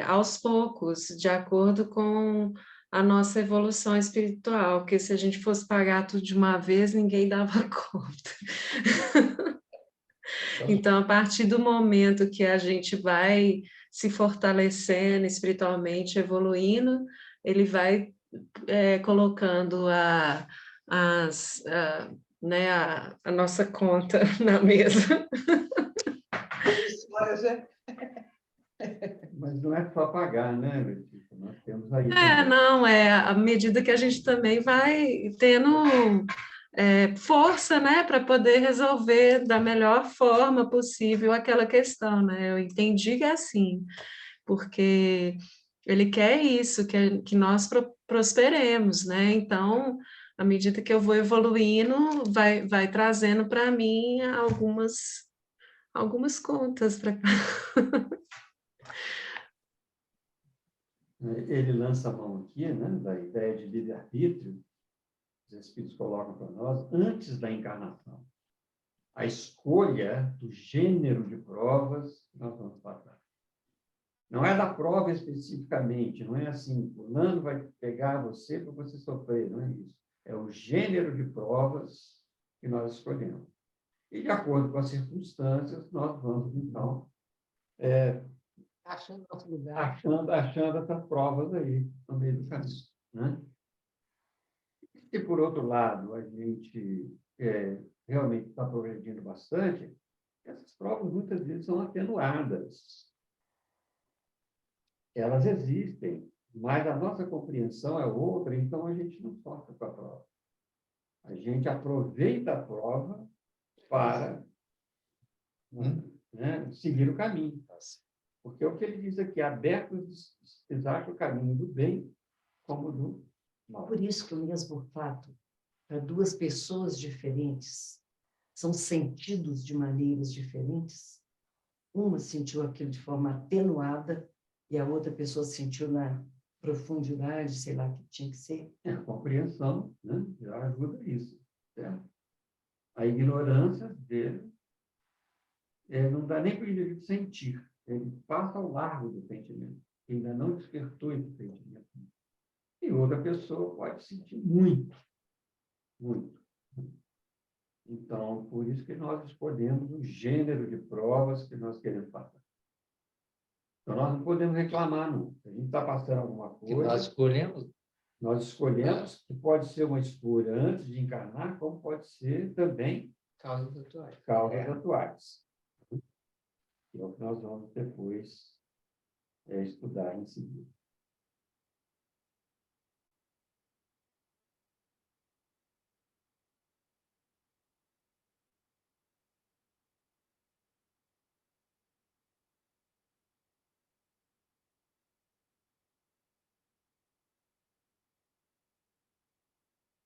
Aos poucos, de acordo com a nossa evolução espiritual, porque se a gente fosse pagar tudo de uma vez, ninguém dava conta. Então, a partir do momento que a gente vai se fortalecendo espiritualmente, evoluindo, ele vai colocando a nossa conta na mesa. Mas não é só pagar, né, Letícia? Nós temos aí Não, à medida que a gente também vai tendo força, né, para poder resolver da melhor forma possível aquela questão, né? Eu entendi que é assim, porque ele quer isso, que nós prosperemos, né? Então, à medida que eu vou evoluindo, vai trazendo para mim algumas contas para ele lança a mão aqui, né, da ideia de livre-arbítrio, os Espíritos colocam para nós, antes da encarnação. A escolha do gênero de provas que nós vamos passar. Não é da prova especificamente, não é assim, fulano vai pegar você para você sofrer, não é isso. É o gênero de provas que nós escolhemos. E, de acordo com as circunstâncias, nós vamos, então, Achando nosso lugar. achando essas provas aí, no meio do caminho. Né? E, por outro lado, a gente realmente está progredindo bastante, essas provas muitas vezes são atenuadas. Elas existem, mas a nossa compreensão é outra, então a gente não sofre com a prova. A gente aproveita a prova para seguir o caminho. Porque é o que ele diz aqui, abertos exato o caminho do bem como do mal. Por isso que o mesmo fato, para duas pessoas diferentes, são sentidos de maneiras diferentes. Uma sentiu aquilo de forma atenuada e a outra pessoa sentiu na profundidade, sei lá, que tinha que ser. A compreensão, né, já ajuda isso. Certo? A ignorância dele não dá nem para o indivíduo sentir. Ele passa ao largo do sentimento. Ainda não despertou esse sentimento. E outra pessoa pode sentir muito, muito. Então, por isso que nós escolhemos o gênero de provas que nós queremos passar. Então, nós não podemos reclamar, não. Se a gente está passando alguma coisa... Que nós escolhemos, que pode ser uma escolha antes de encarnar, como pode ser também causas atuais. Causas atuais. Que é o que nós vamos depois estudar em seguida.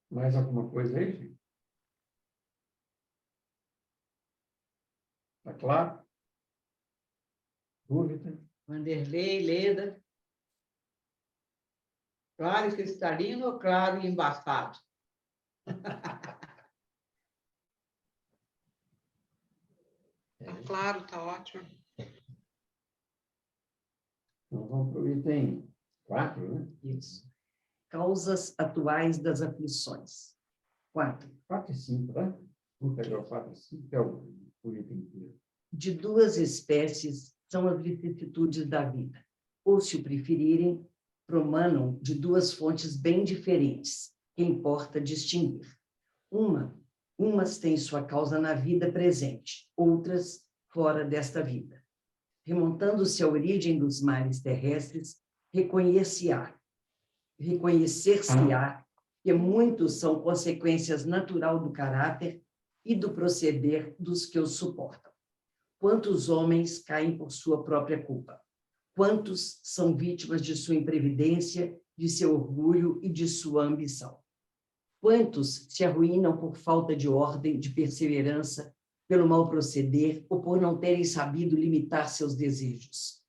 Mais alguma coisa aí, gente? Está claro? Dúvida? Vanderlei, Leda. Claro e cristalino ou claro e embaçado? Claro, está ótimo. Então, vamos para o item 4, né? Isso. Causas atuais das aflições. 4. 4 e 5, né? Vamos pegar o 4 e 5, que é o item inteiro. De duas espécies são as vicissitudes da vida, ou, se o preferirem, promanam de duas fontes bem diferentes, que importa distinguir. Umas têm sua causa na vida presente, outras fora desta vida. Remontando-se à origem dos males terrestres, reconhecer-se-á que muitos são consequências natural do caráter e do proceder dos que os suportam. Quantos homens caem por sua própria culpa? Quantos são vítimas de sua imprevidência, de seu orgulho e de sua ambição? Quantos se arruinam por falta de ordem, de perseverança, pelo mau proceder ou por não terem sabido limitar seus desejos?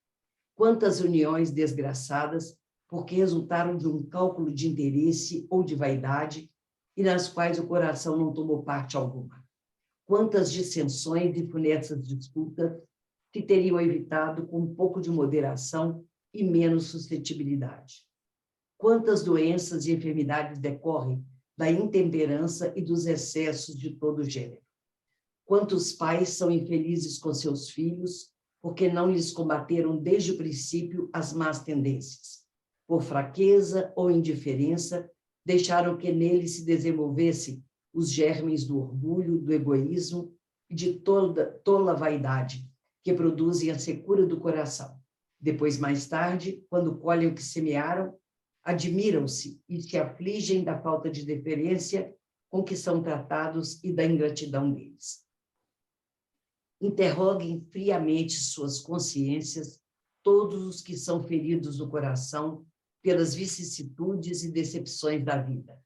Quantas uniões desgraçadas porque resultaram de um cálculo de interesse ou de vaidade e nas quais o coração não tomou parte alguma? Quantas dissensões e funestas disputas se teriam evitado com um pouco de moderação e menos suscetibilidade? Quantas doenças e enfermidades decorrem da intemperança e dos excessos de todo gênero? Quantos pais são infelizes com seus filhos porque não lhes combateram desde o princípio as más tendências? Por fraqueza ou indiferença, deixaram que neles se desenvolvessem os germes do orgulho, do egoísmo e de tola vaidade, que produzem a secura do coração. Depois, mais tarde, quando colhem o que semearam, admiram-se e se afligem da falta de deferência com que são tratados e da ingratidão deles. Interroguem friamente suas consciências, todos os que são feridos no coração pelas vicissitudes e decepções da vida.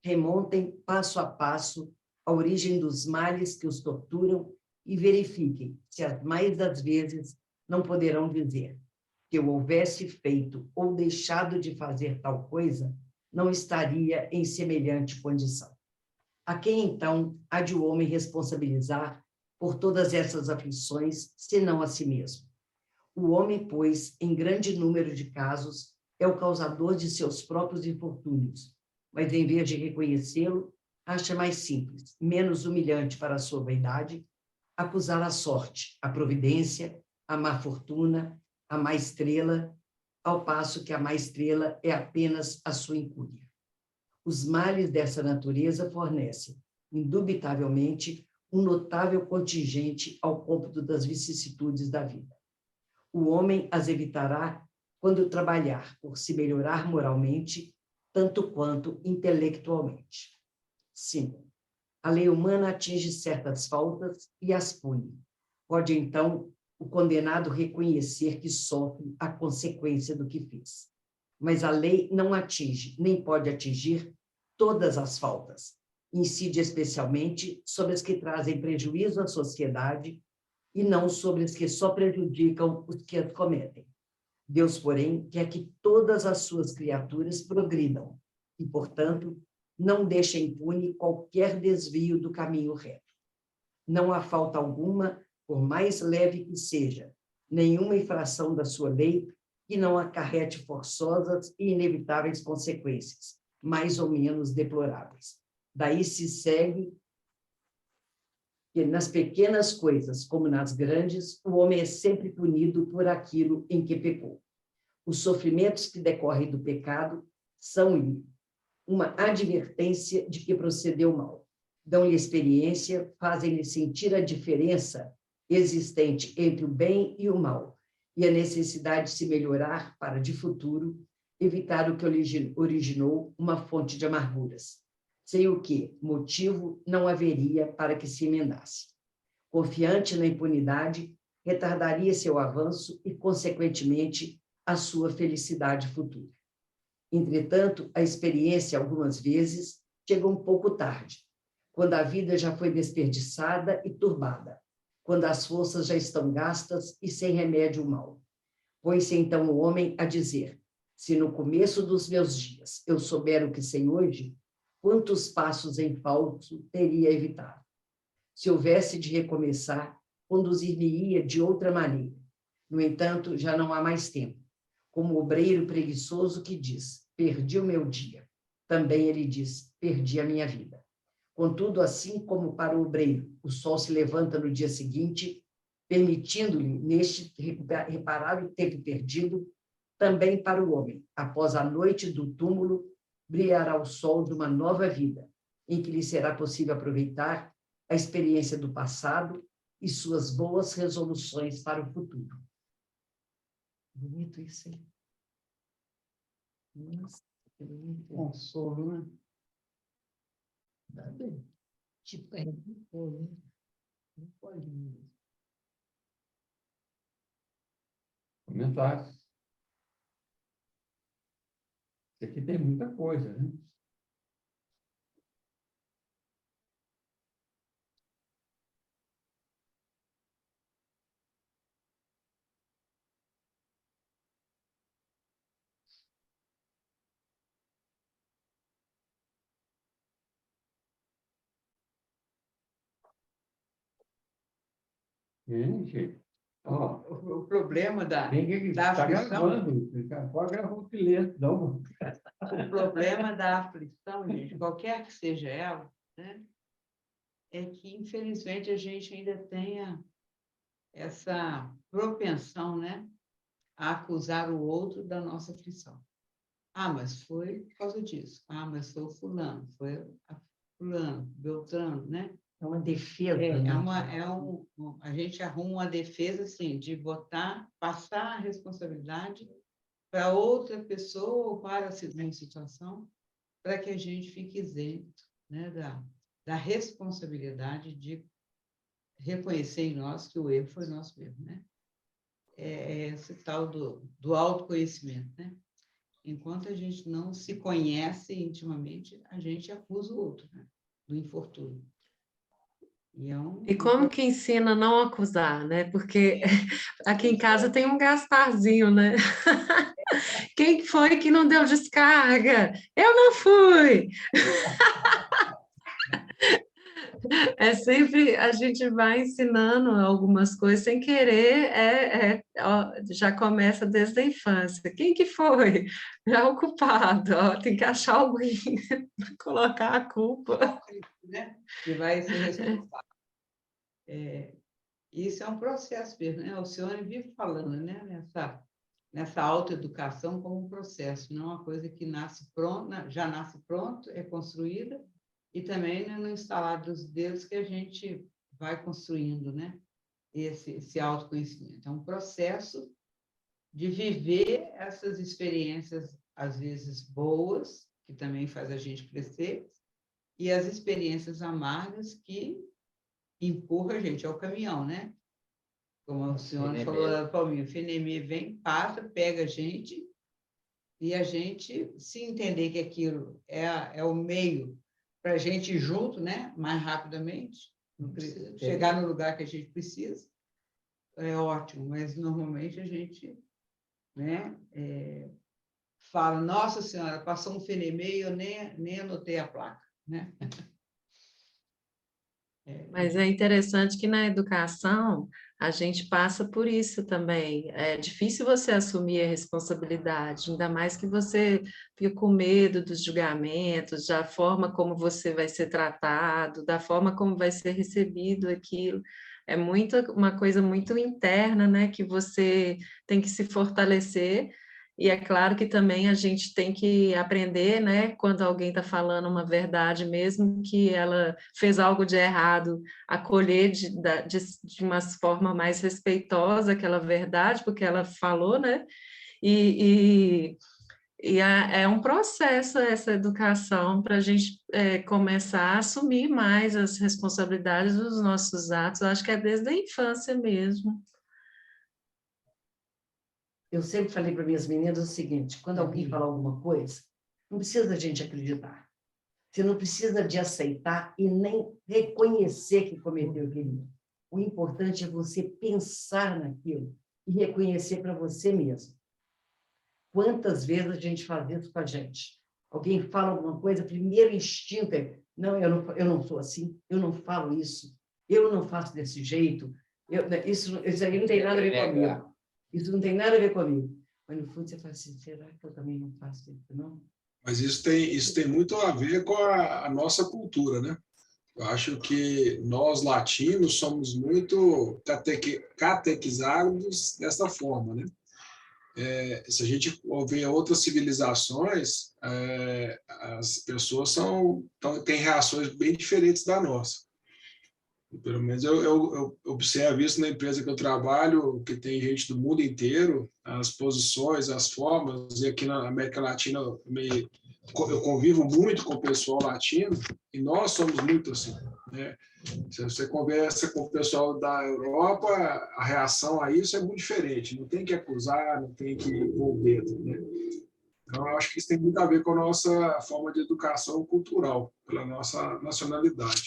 Remontem passo a passo a origem dos males que os torturam e verifiquem se as mais das vezes não poderão dizer: se eu houvesse feito ou deixado de fazer tal coisa, não estaria em semelhante condição. A quem, então, há de o homem responsabilizar por todas essas aflições, senão a si mesmo? O homem, pois, em grande número de casos, é o causador de seus próprios infortúnios, mas, em vez de reconhecê-lo, acha mais simples, menos humilhante para a sua vaidade, acusar a sorte, a providência, a má fortuna, a má estrela, ao passo que a má estrela é apenas a sua incúria. Os males dessa natureza fornecem, indubitavelmente, um notável contingente ao cômputo das vicissitudes da vida. O homem as evitará quando trabalhar por se melhorar moralmente, tanto quanto intelectualmente. 5. A lei humana atinge certas faltas e as pune. Pode, então, o condenado reconhecer que sofre a consequência do que fez. Mas a lei não atinge, nem pode atingir, todas as faltas. Incide especialmente sobre as que trazem prejuízo à sociedade e não sobre as que só prejudicam os que as cometem. Deus, porém, quer que todas as suas criaturas progridam e, portanto, não deixa impune qualquer desvio do caminho reto. Não há falta alguma, por mais leve que seja, nenhuma infração da sua lei que não acarrete forçosas e inevitáveis consequências, mais ou menos deploráveis. Daí se segue que nas pequenas coisas, como nas grandes, o homem é sempre punido por aquilo em que pecou. Os sofrimentos que decorrem do pecado são-lhe uma advertência de que procedeu mal. Dão-lhe experiência, fazem-lhe sentir a diferença existente entre o bem e o mal, e a necessidade de se melhorar para, de futuro, evitar o que originou uma fonte de amarguras, sem o que motivo não haveria para que se emendasse. Confiante na impunidade, retardaria seu avanço e, consequentemente, a sua felicidade futura. Entretanto, a experiência, algumas vezes, chega um pouco tarde, quando a vida já foi desperdiçada e turbada, quando as forças já estão gastas e sem remédio o mal. Põe-se então o homem a dizer: se no começo dos meus dias eu souber o que sei hoje, quantos passos em falso teria evitado? Se houvesse de recomeçar, conduzir-me-ia de outra maneira. No entanto, já não há mais tempo. Como o obreiro preguiçoso que diz: perdi o meu dia. Também ele diz: perdi a minha vida. Contudo, assim como para o obreiro, o sol se levanta no dia seguinte, permitindo-lhe, neste reparar o tempo perdido, também para o homem, após a noite do túmulo, brilhará o sol de uma nova vida, em que lhe será possível aproveitar a experiência do passado e suas boas resoluções para o futuro. Bonito isso, hein? Nossa, que bonito. Consolo, né? Tá bem. Tipo, é bom, né? Não pode mesmo. Comentários. Isso aqui tem muita coisa, né? Gente, ó, O problema da está aflição, gravando. Pode gravar o que lê. Não. o problema da aflição, gente, qualquer que seja ela, né, é que, infelizmente, a gente ainda tenha essa propensão, né, a acusar o outro da nossa aflição. Ah, mas foi por causa disso. Ah, mas foi o fulano, foi a fulano, Beltrano, né? É uma defesa. A gente arruma uma defesa assim, de passar a responsabilidade para outra pessoa ou para a mesma situação, para que a gente fique isento, né, da responsabilidade de reconhecer em nós que o erro foi nosso erro, né? É esse tal do autoconhecimento, né? Enquanto a gente não se conhece intimamente, a gente acusa o outro, né, do infortúnio. E como que ensina a não acusar, né? Porque aqui em casa tem um Gasparzinho, né? Quem foi que não deu descarga? Eu não fui! É sempre, a gente vai ensinando algumas coisas sem querer, já começa desde a infância. Quem que foi? Já o culpado, tem que achar alguém para colocar a culpa. Né? Que vai ser responsável. Isso é um processo mesmo, né? O senhor vive falando, né? Nessa autoeducação como um processo, não uma coisa que nasce pronta, já nasce pronto, é construída, e também, né, no instalar dos dedos que a gente vai construindo, né? Esse autoconhecimento. É um processo de viver essas experiências, às vezes boas, que também faz a gente crescer, e as experiências amargas que empurra a gente ao caminhão, né? Como o senhor falou lá do Palminho, o Fenemê vem, passa, pega a gente, e a gente, se entender que aquilo é o meio para a gente ir junto, né? Mais rapidamente, chegar no lugar que a gente precisa, é ótimo, mas normalmente a gente, né, fala, nossa senhora, passou um Fenemê e eu nem anotei a placa, né? Mas é interessante que na educação a gente passa por isso também. É difícil você assumir a responsabilidade, ainda mais que você fica com medo dos julgamentos, da forma como você vai ser tratado, da forma como vai ser recebido aquilo. É uma coisa muito interna, né, que você tem que se fortalecer. E é claro que também a gente tem que aprender, né, quando alguém está falando uma verdade, mesmo que ela fez algo de errado, acolher de uma forma mais respeitosa aquela verdade, porque ela falou, né? É um processo essa educação para a gente começar a assumir mais as responsabilidades dos nossos atos. Eu acho que é desde a infância mesmo. Eu sempre falei para minhas meninas o seguinte, quando alguém fala alguma coisa, não precisa da gente acreditar. Você não precisa de aceitar e nem reconhecer que cometeu aquele erro. O importante é você pensar naquilo e reconhecer para você mesmo. Quantas vezes a gente faz isso com a gente? Alguém fala alguma coisa, primeiro instinto é, não, eu não sou assim, eu não falo isso, eu não faço desse jeito, isso aí não tem nada a ver comigo. Isso não tem nada a ver comigo. Mas, no fundo, você fala assim, será que eu também não faço isso, não? Mas isso tem muito a ver com a nossa cultura, né? Eu acho que nós, latinos, somos muito catequizados dessa forma, né? Se a gente ouvir outras civilizações, as pessoas têm reações bem diferentes da nossa. Pelo menos eu observo isso na empresa que eu trabalho, que tem gente do mundo inteiro, as posições, as formas, e aqui na América Latina eu convivo muito com o pessoal latino, e nós somos muito assim, né? Se você conversa com o pessoal da Europa, a reação a isso é muito diferente, não tem que acusar, não tem que pôr o dedo, né? Então, eu acho que isso tem muito a ver com a nossa forma de educação cultural, pela nossa nacionalidade.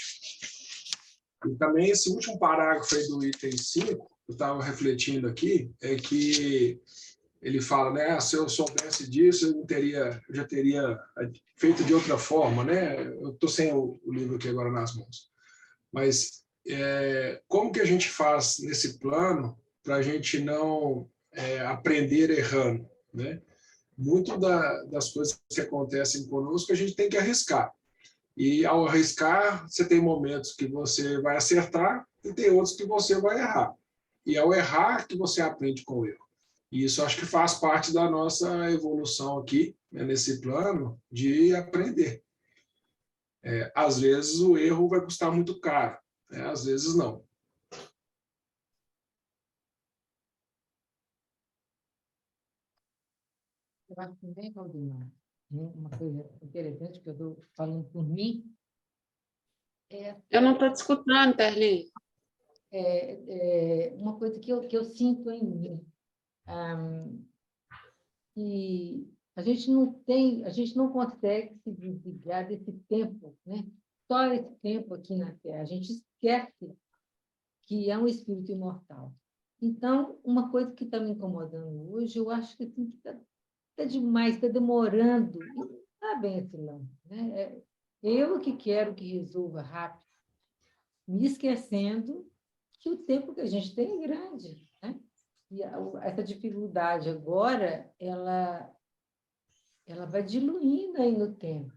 E também esse último parágrafo aí do item 5, eu estava refletindo aqui, é que ele fala, né, se eu soubesse disso, eu já teria feito de outra forma, né? Eu estou sem o livro aqui agora nas mãos. Mas como que a gente faz nesse plano para a gente não aprender errando, né? Muito das coisas que acontecem conosco, a gente tem que arriscar. E, ao arriscar, você tem momentos que você vai acertar e tem outros que você vai errar. E, ao errar, que você aprende com o erro. E isso acho que faz parte da nossa evolução aqui, né, nesse plano, de aprender. Às vezes, o erro vai custar muito caro. Às vezes não. Eu acho também, Valdemar, uma coisa interessante que eu estou falando por mim, Eu não estou te escutando, Terli. uma coisa que eu sinto em mim. Que a gente não consegue se desligar desse tempo, né? Só esse tempo aqui na Terra. A gente esquece que é um espírito imortal. Então, uma coisa que está me incomodando hoje, eu acho que assim, está demais, está demorando. E não está bem esse lance, né? Eu que quero que resolva rápido, me esquecendo que o tempo que a gente tem é grande, né? E essa dificuldade agora, ela vai diluindo aí no tempo,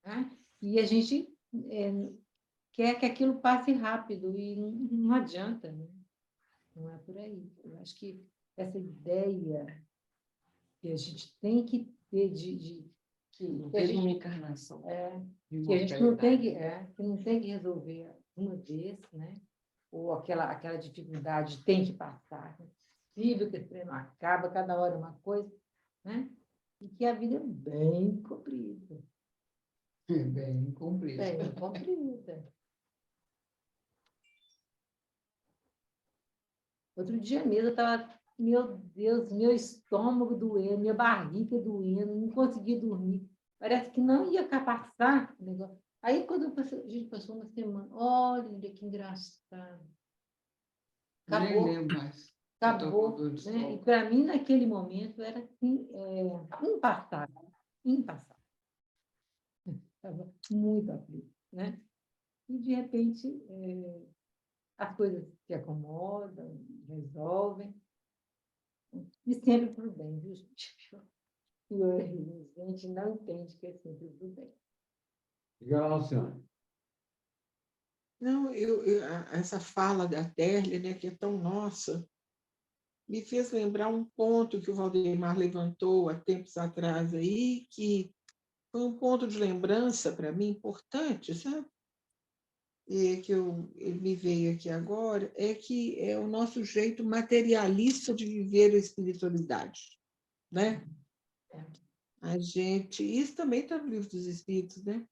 né? E a gente quer que aquilo passe rápido e não adianta, né? Não é por aí. Eu acho que essa ideia que a gente tem que ter que a gente, uma encarnação. que a gente não tem que não tem que resolver uma vez, né? Ou aquela dificuldade tem que passar. Né? Possível que esse treino acaba, cada hora uma coisa, né? E que a vida é bem comprida. Bem cumprido. Bem comprida. Outro dia mesmo eu estava, meu Deus, meu estômago doendo, minha barriga doendo, não conseguia dormir. Parece que não ia passar o negócio. Aí, quando a gente passou uma semana, olha que engraçado. Acabou. Nem lembro mais. Acabou, né? E para mim, naquele momento, era assim, impassável. Impassável. Estava muito aflito, né? E, de repente, as coisas se acomodam, resolvem. E sempre para o bem, viu, gente? E hoje a gente não entende que é sempre para o bem. Diga lá, Luciana. Não, essa fala da Terli, né, que é tão nossa, me fez lembrar um ponto que o Valdemar levantou há tempos atrás aí, que foi um ponto de lembrança para mim importante, sabe? E que ele me veio aqui agora, é que é o nosso jeito materialista de viver a espiritualidade, né? A gente, isso também está no Livro dos Espíritos, né?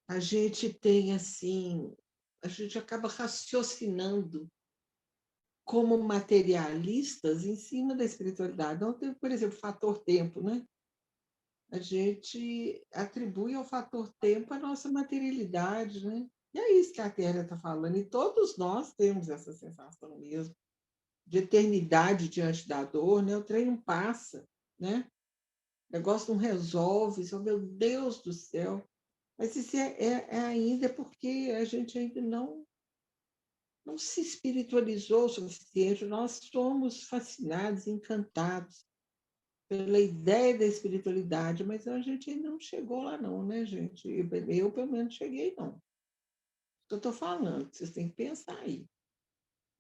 A gente tem assim, a gente acaba raciocinando como materialistas em cima da espiritualidade. Então, tem, por exemplo, o fator tempo, né? A gente atribui ao fator tempo a nossa materialidade, né? E é isso que a Terra está falando, e todos nós temos essa sensação mesmo, de eternidade diante da dor, né? O trem não passa, né? O negócio não resolve, oh, meu Deus do céu. Mas isso ainda porque a gente ainda não se espiritualizou o suficiente, nós somos fascinados, encantados pela ideia da espiritualidade, mas a gente ainda não chegou lá não, né, gente? Eu pelo menos, cheguei, não. O que eu estou falando, vocês têm que pensar aí.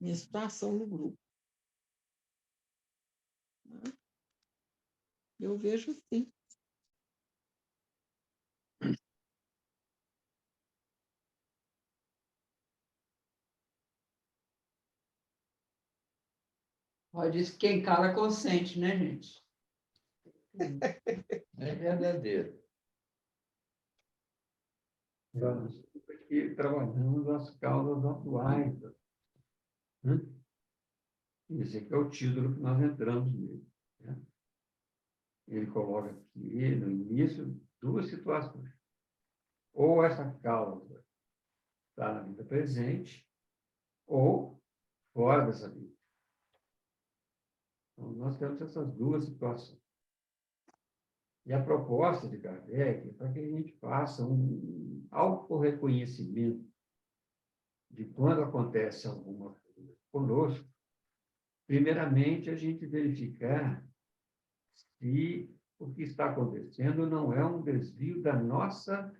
Minha situação no grupo. Eu vejo sim. Diz que quem cala consente, né, gente? É verdadeiro. Nós aqui trabalhamos as causas atuais. Né? Esse aqui é o título que nós entramos nele. Né? Ele coloca aqui, no início, duas situações. Ou essa causa está na vida presente, ou fora dessa vida. Então, nós temos essas duas situações. E a proposta de Kardec é para que a gente faça um autorreconhecimento de quando acontece alguma coisa conosco, primeiramente a gente verificar se o que está acontecendo não é um desvio dessa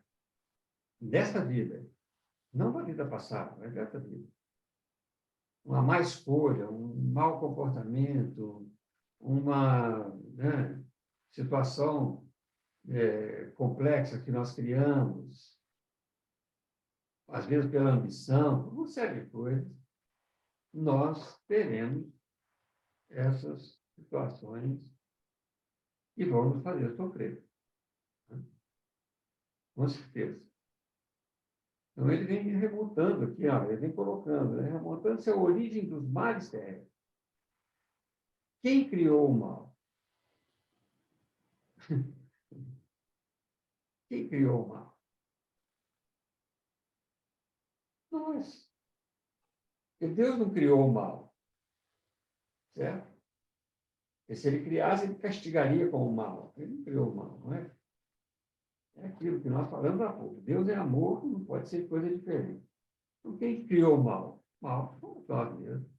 vida, não da vida passada, mas dessa vida. Uma má escolha, um mau comportamento, uma situação complexa que nós criamos, às vezes pela ambição, por uma série de coisas, nós teremos essas situações que vão nos fazer sofrer. Né? Com certeza. Então, ele vem remontando aqui, ó, ele vem colocando, né? Remontando-se a origem dos males terrestres. Quem criou o mal? Quem criou o mal? Nós. Porque Deus não criou o mal, certo? Porque se ele criasse, ele castigaria com o mal. Ele não criou o mal, não é? É aquilo que nós falamos há pouco. Deus é amor, não pode ser coisa diferente. Então, quem criou o mal? O mal somos nós mesmos.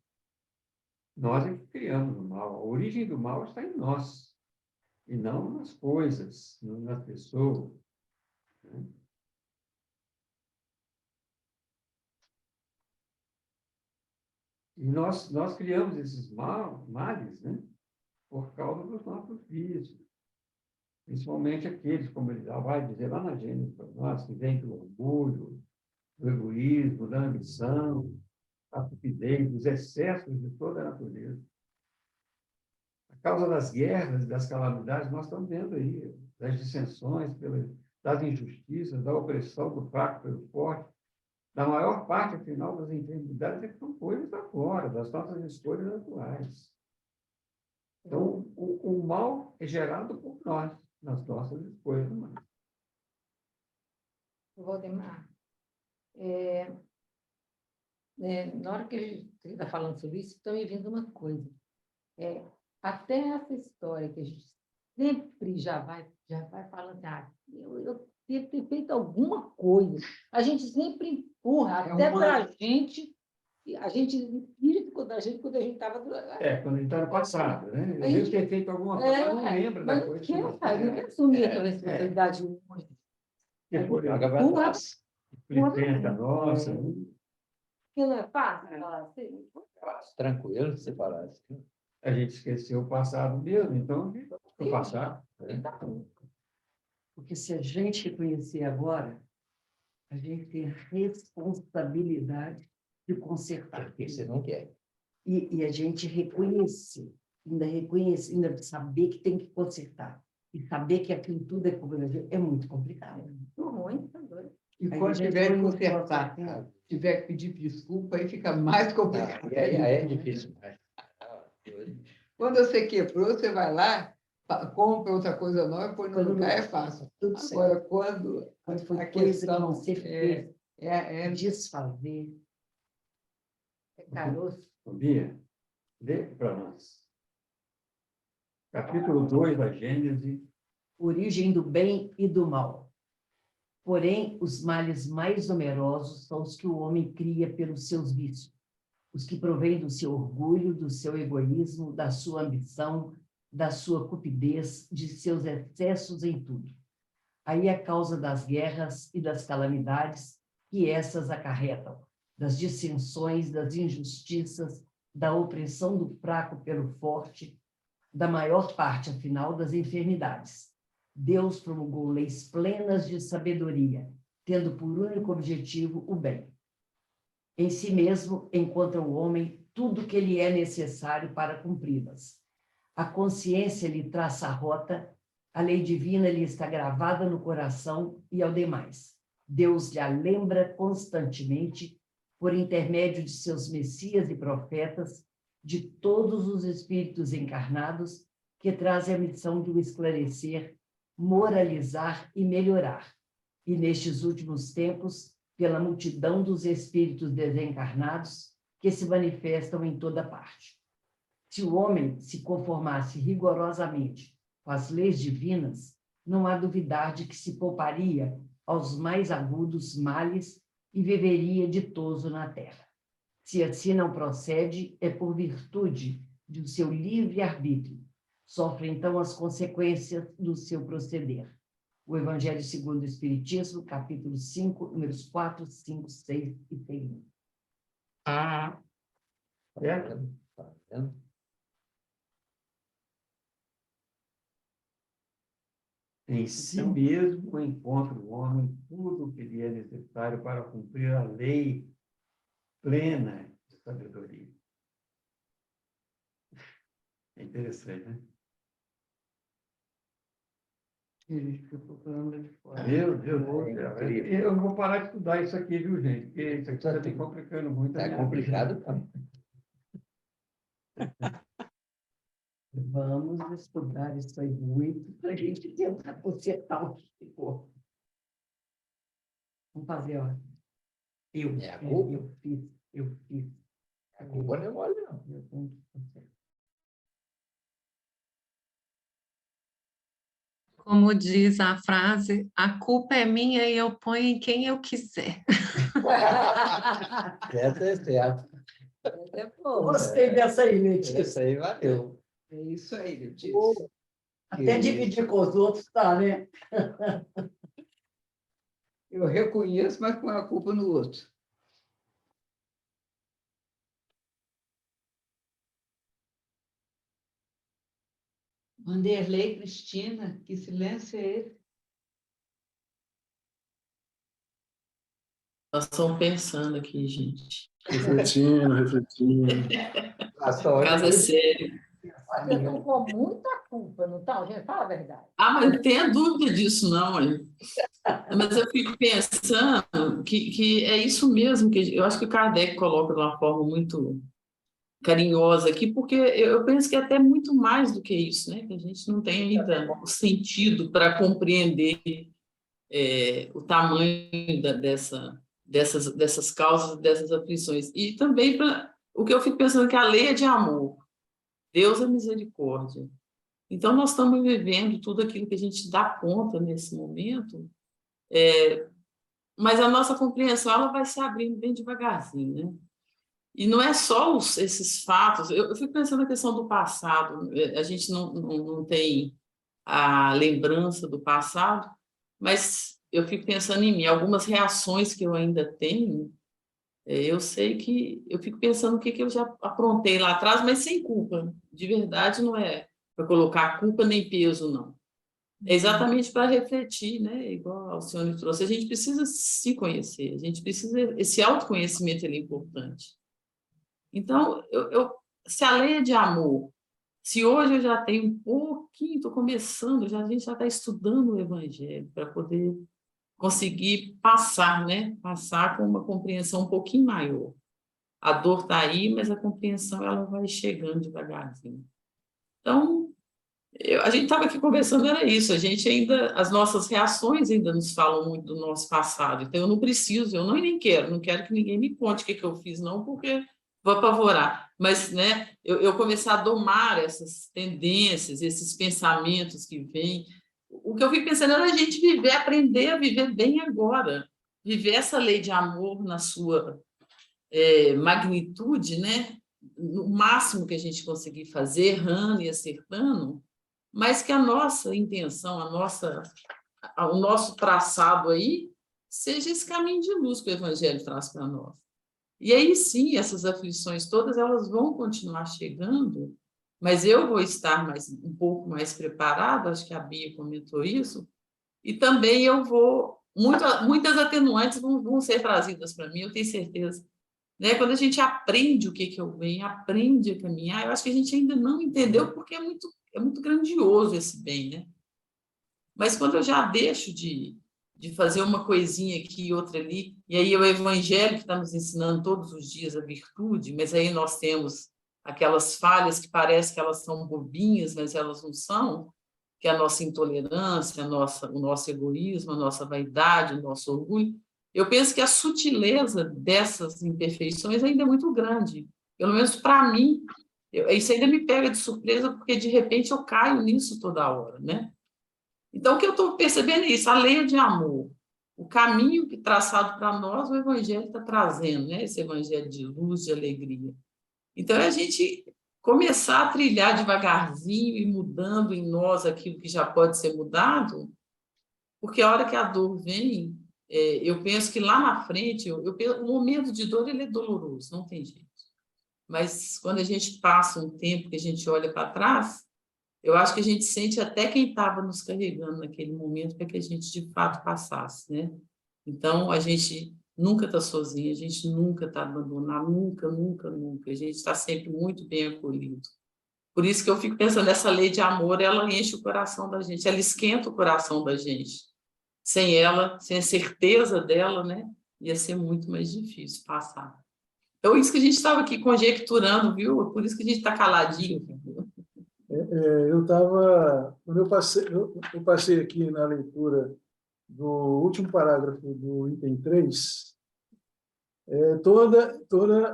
Nós é que criamos o mal. A origem do mal está em nós, e não nas coisas, nas pessoas. Né? E nós criamos esses males, né? Por causa dos nossos vícios. Principalmente aqueles, como ele já vai dizer lá na Gênesis para nós, que vêm do orgulho, do egoísmo, da ambição, da stupidez, dos excessos de toda a natureza. A causa das guerras, das calamidades, nós estamos vendo aí, das dissensões, das injustiças, da opressão do fraco pelo forte, da maior parte, afinal, das enfermidades, é que são coisas da fora, das nossas escolhas atuais. Então, o mal é gerado por nós, nas nossas escolhas humanas. Valdemar, na hora que a gente está falando sobre isso, está me vindo uma coisa. Até essa história que a gente sempre já vai falando assim, eu devo ter feito alguma coisa. A gente sempre empurra, até para a gente empira quando a gente estava... Quando a gente está no passado, né? Eu devo ter feito alguma coisa, eu não lembro da coisa. Não quer assumir essa responsabilidade hoje. Que foi a presença nossa. Que não é fácil falar assim? Tranquilo, você falar assim. A gente esqueceu o passado mesmo, então, o passado. Porque se a gente reconhecer agora, a gente tem responsabilidade de consertar. Porque você não quer. E a gente reconhecer, ainda saber que tem que consertar. E saber que aquilo tudo é muito complicado. Muito ruim, tá doido. E quando tiver que consertar, tiver que pedir desculpa, aí fica mais complicado. Aí é difícil. Quando você quebrou, você vai lá, compra outra coisa nova, põe no lugar, é fácil. Tudo Agora, certo. quando foi a coisa questão que você fez, desfazer, é caroço. Bia, lê para nós. Capítulo 2 da Gênesis. Origem do bem e do mal. Porém, os males mais numerosos são os que o homem cria pelos seus vícios, os que provêm do seu orgulho, do seu egoísmo, da sua ambição, da sua cupidez, de seus excessos em tudo. Aí a causa das guerras e das calamidades que essas acarretam, das dissensões, das injustiças, da opressão do fraco pelo forte, da maior parte, afinal, das enfermidades. Deus promulgou leis plenas de sabedoria, tendo por único objetivo o bem. Em si mesmo encontra o homem tudo o que lhe é necessário para cumpri-las. A consciência lhe traça a rota, a lei divina lhe está gravada no coração e ao demais. Deus lhe a lembra constantemente, por intermédio de seus messias e profetas, de todos os espíritos encarnados que trazem a missão de o esclarecer, moralizar e melhorar. E nestes últimos tempos, pela multidão dos espíritos desencarnados que se manifestam em toda parte. Se o homem se conformasse rigorosamente com as leis divinas, não há duvidar de que se pouparia aos mais agudos males e viveria ditoso na terra. Se assim não procede, é por virtude do seu livre-arbítrio. Sofre, então, as consequências do seu proceder. O Evangelho segundo o Espiritismo, capítulo 5, números 4, 5, 6 e 6. Tá Tá vendo? Em si mesmo encontra o homem tudo o que lhe é necessário para cumprir a lei plena de sabedoria. É interessante, né? E a gente fica procurando de fora. Meu Deus do É céu. incrível. Eu vou parar de estudar isso aqui, viu, gente? Porque isso aqui está me complicando muito. a Está minha complicado vida. também. Vamos estudar isso aí muito para a gente tentar consertar o que ficou. Vamos fazer, ó. É a culpa? Eu fiz. A culpa não é mole, não. Eu tenho que consertar. Como diz a frase, a culpa é minha e eu ponho em quem eu quiser. Essa é certa. É bom. Gostei dessa aí, Letícia. Essa aí valeu. É isso aí, Letícia. Até dividir com os outros, tá, né? Eu reconheço, mas põe a culpa no outro. Vanderlei Cristina, que silêncio é esse? Nós estamos pensando aqui, gente. Refletindo. O caso é sério. Vocês estão com muita culpa, não estão? Gente, fala a verdade. Ah, mas não tenha dúvida disso, não. Hein? Mas eu fico pensando que é isso mesmo, que eu acho que o Kardec coloca de uma forma muito carinhosa aqui, porque eu penso que é até muito mais do que isso, né? Que a gente não tem ainda o sentido para compreender o tamanho dessas causas, dessas aflições. E também o que eu fico pensando que a lei é de amor, Deus é misericórdia. Então, nós estamos vivendo tudo aquilo que a gente dá conta nesse momento, mas a nossa compreensão ela vai se abrindo bem devagarzinho, né? E não é só esses fatos, eu fico pensando na questão do passado, a gente não tem a lembrança do passado, mas eu fico pensando em mim, algumas reações que eu ainda tenho, eu sei que eu fico pensando o que eu já aprontei lá atrás, mas sem culpa, de verdade não é para colocar culpa nem peso, não. É exatamente para refletir, né? Igual a Alcione trouxe, a gente precisa se conhecer, a gente precisa, esse autoconhecimento ele é importante. Então, se a lei é de amor, se hoje eu já tenho um pouquinho, estou começando, a gente já está estudando o Evangelho para poder conseguir passar, né? Passar com uma compreensão um pouquinho maior. A dor está aí, mas a compreensão ela vai chegando devagarzinho. Então, a gente estava aqui conversando, era isso, a gente ainda, as nossas reações ainda nos falam muito do nosso passado, então eu não preciso, eu nem quero, não quero que ninguém me conte o que eu fiz, não, porque vou apavorar, mas né, eu começar a domar essas tendências, esses pensamentos que vêm. O que eu fico pensando é a gente viver, aprender a viver bem agora, viver essa lei de amor na sua magnitude, né? No máximo que a gente conseguir fazer, errando e acertando, mas que a nossa intenção, o nosso traçado aí, seja esse caminho de luz que o Evangelho traz para nós. E aí sim, essas aflições todas, elas vão continuar chegando, mas eu vou estar um pouco mais preparada, acho que a Bia comentou isso, e também eu vou, muitas atenuantes vão ser trazidas para mim, eu tenho certeza. Né? Quando a gente aprende o que eu venho, aprende a caminhar, eu acho que a gente ainda não entendeu, porque é muito grandioso esse bem, né? Mas quando eu já deixo de fazer uma coisinha aqui e outra ali, e aí o Evangelho que está nos ensinando todos os dias a virtude, mas aí nós temos aquelas falhas que parece que elas são bobinhas, mas elas não são, que é a nossa intolerância, o nosso egoísmo, a nossa vaidade, o nosso orgulho. Eu penso que a sutileza dessas imperfeições ainda é muito grande, pelo menos para mim. Isso ainda me pega de surpresa, porque de repente eu caio nisso toda hora, né? Então, o que eu estou percebendo é isso, a lei de amor, o caminho que traçado para nós, o Evangelho está trazendo, né? Esse Evangelho de luz, de alegria. Então, é a gente começar a trilhar devagarzinho e mudando em nós aquilo que já pode ser mudado, porque a hora que a dor vem, eu penso que lá na frente, o momento de dor ele é doloroso, não tem jeito. Mas quando a gente passa um tempo que a gente olha para trás, Eu acho que a gente sente até quem estava nos carregando naquele momento para que a gente, de fato, passasse, né? Então, a gente nunca está sozinho, a gente nunca está abandonado, nunca, nunca, nunca. A gente está sempre muito bem acolhido. Por isso que eu fico pensando, essa lei de amor, ela enche o coração da gente, ela esquenta o coração da gente. Sem ela, sem a certeza dela, né, ia ser muito mais difícil passar. Então, isso que a gente estava aqui conjecturando, viu? Por isso que a gente está caladinho. Quando eu passei aqui na leitura do último parágrafo do item 3,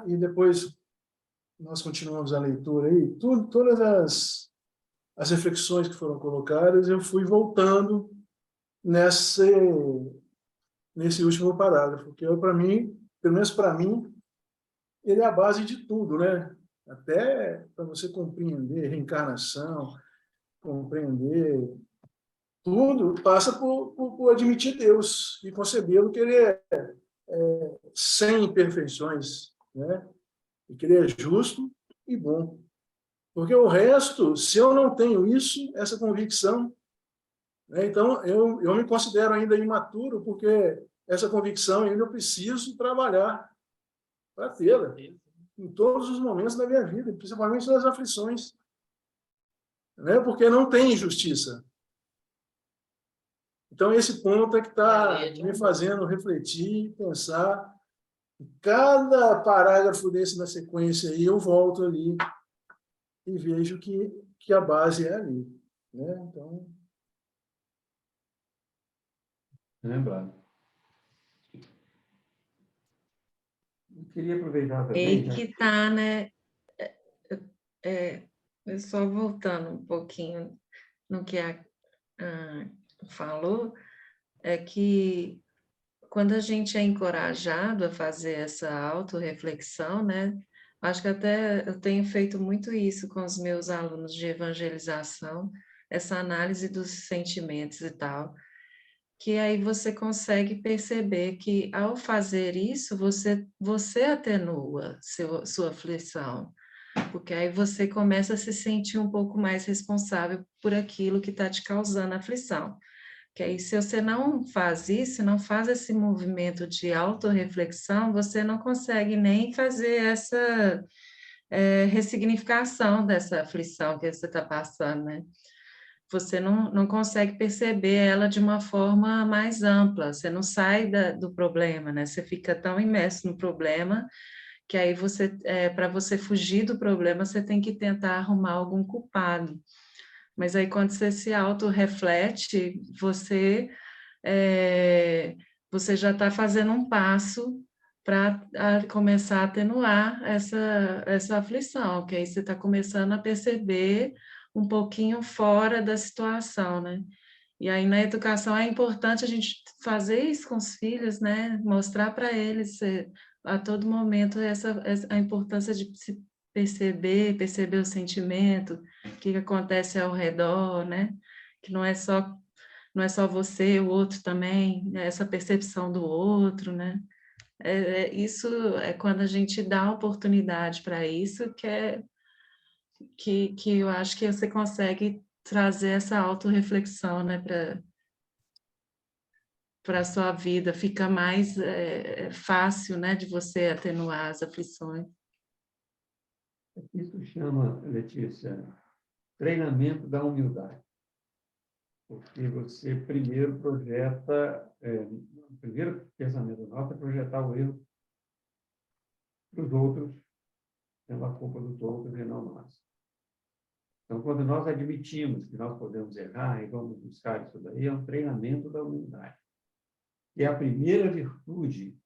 e depois nós continuamos a leitura aí, todas as reflexões que foram colocadas, eu fui voltando nesse último parágrafo, que para mim, pelo menos para mim, ele é a base de tudo, né? Até para você compreender reencarnação, compreender tudo, passa por admitir Deus e concebê-lo que ele é sem imperfeições, né? E que ele é justo e bom. Porque o resto, se eu não tenho isso, essa convicção, né, então eu me considero ainda imaturo, porque essa convicção ainda eu preciso trabalhar para tê-la em todos os momentos da minha vida, principalmente nas aflições, né? Porque não tem injustiça. Então, esse ponto é que está me fazendo refletir, pensar. Cada parágrafo desse na sequência aí, eu volto ali e vejo que a base é ali, né? Então... Lembrando. Eu queria aproveitar também... E que está, né? Só voltando um pouquinho no que a falou, é que quando a gente é encorajado a fazer essa autorreflexão, né? Acho que até eu tenho feito muito isso com os meus alunos de evangelização, essa análise dos sentimentos e tal, que aí você consegue perceber que, ao fazer isso, você atenua sua aflição, porque aí você começa a se sentir um pouco mais responsável por aquilo que está te causando aflição. Que aí, se você não faz isso, não faz esse movimento de autorreflexão, você não consegue nem fazer essa ressignificação dessa aflição que você está passando, né? Você não consegue perceber ela de uma forma mais ampla, você não sai do problema, né? Você fica tão imerso no problema que aí para você fugir do problema, você tem que tentar arrumar algum culpado. Mas aí, quando você se autorreflete, você já está fazendo um passo para começar a atenuar essa aflição, que aí você está começando a perceber um pouquinho fora da situação, né? E aí, na educação, é importante a gente fazer isso com os filhos, né? Mostrar para eles a todo momento a importância de se perceber o sentimento, o que acontece ao redor, né? Que não é só você, o outro também, essa percepção do outro, né? Isso é quando a gente dá oportunidade para isso, que eu acho que você consegue trazer essa autorreflexão, né, para a sua vida, fica mais fácil, né, de você atenuar as aflições. Isso chama, Letícia, treinamento da humildade. Porque você primeiro projeta, o primeiro pensamento nosso é projetar o erro dos outros, tendo a culpa dos outros e não nós. Então, quando nós admitimos que nós podemos errar e vamos buscar isso daí, é um treinamento da humildade. E é a primeira virtude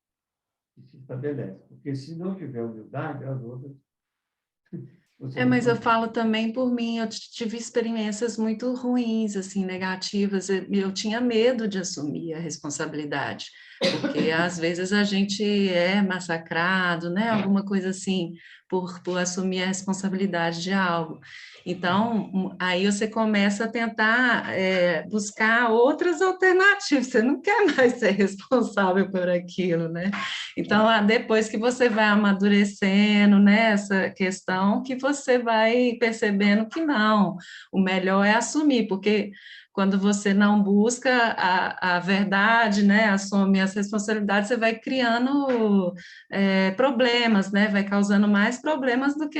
que se estabelece. Porque se não tiver humildade, as outras... Mas eu falo também por mim, eu tive experiências muito ruins, assim, negativas, eu tinha medo de assumir a responsabilidade. Porque às vezes a gente é massacrado, né? Alguma coisa assim, por assumir a responsabilidade de algo. Então, aí você começa a tentar buscar outras alternativas, você não quer mais ser responsável por aquilo, né? Então, depois que você vai amadurecendo nessa questão, que você vai percebendo que não, o melhor é assumir, porque quando você não busca a verdade, né, assume as responsabilidades, você vai criando problemas, né, vai causando mais problemas do que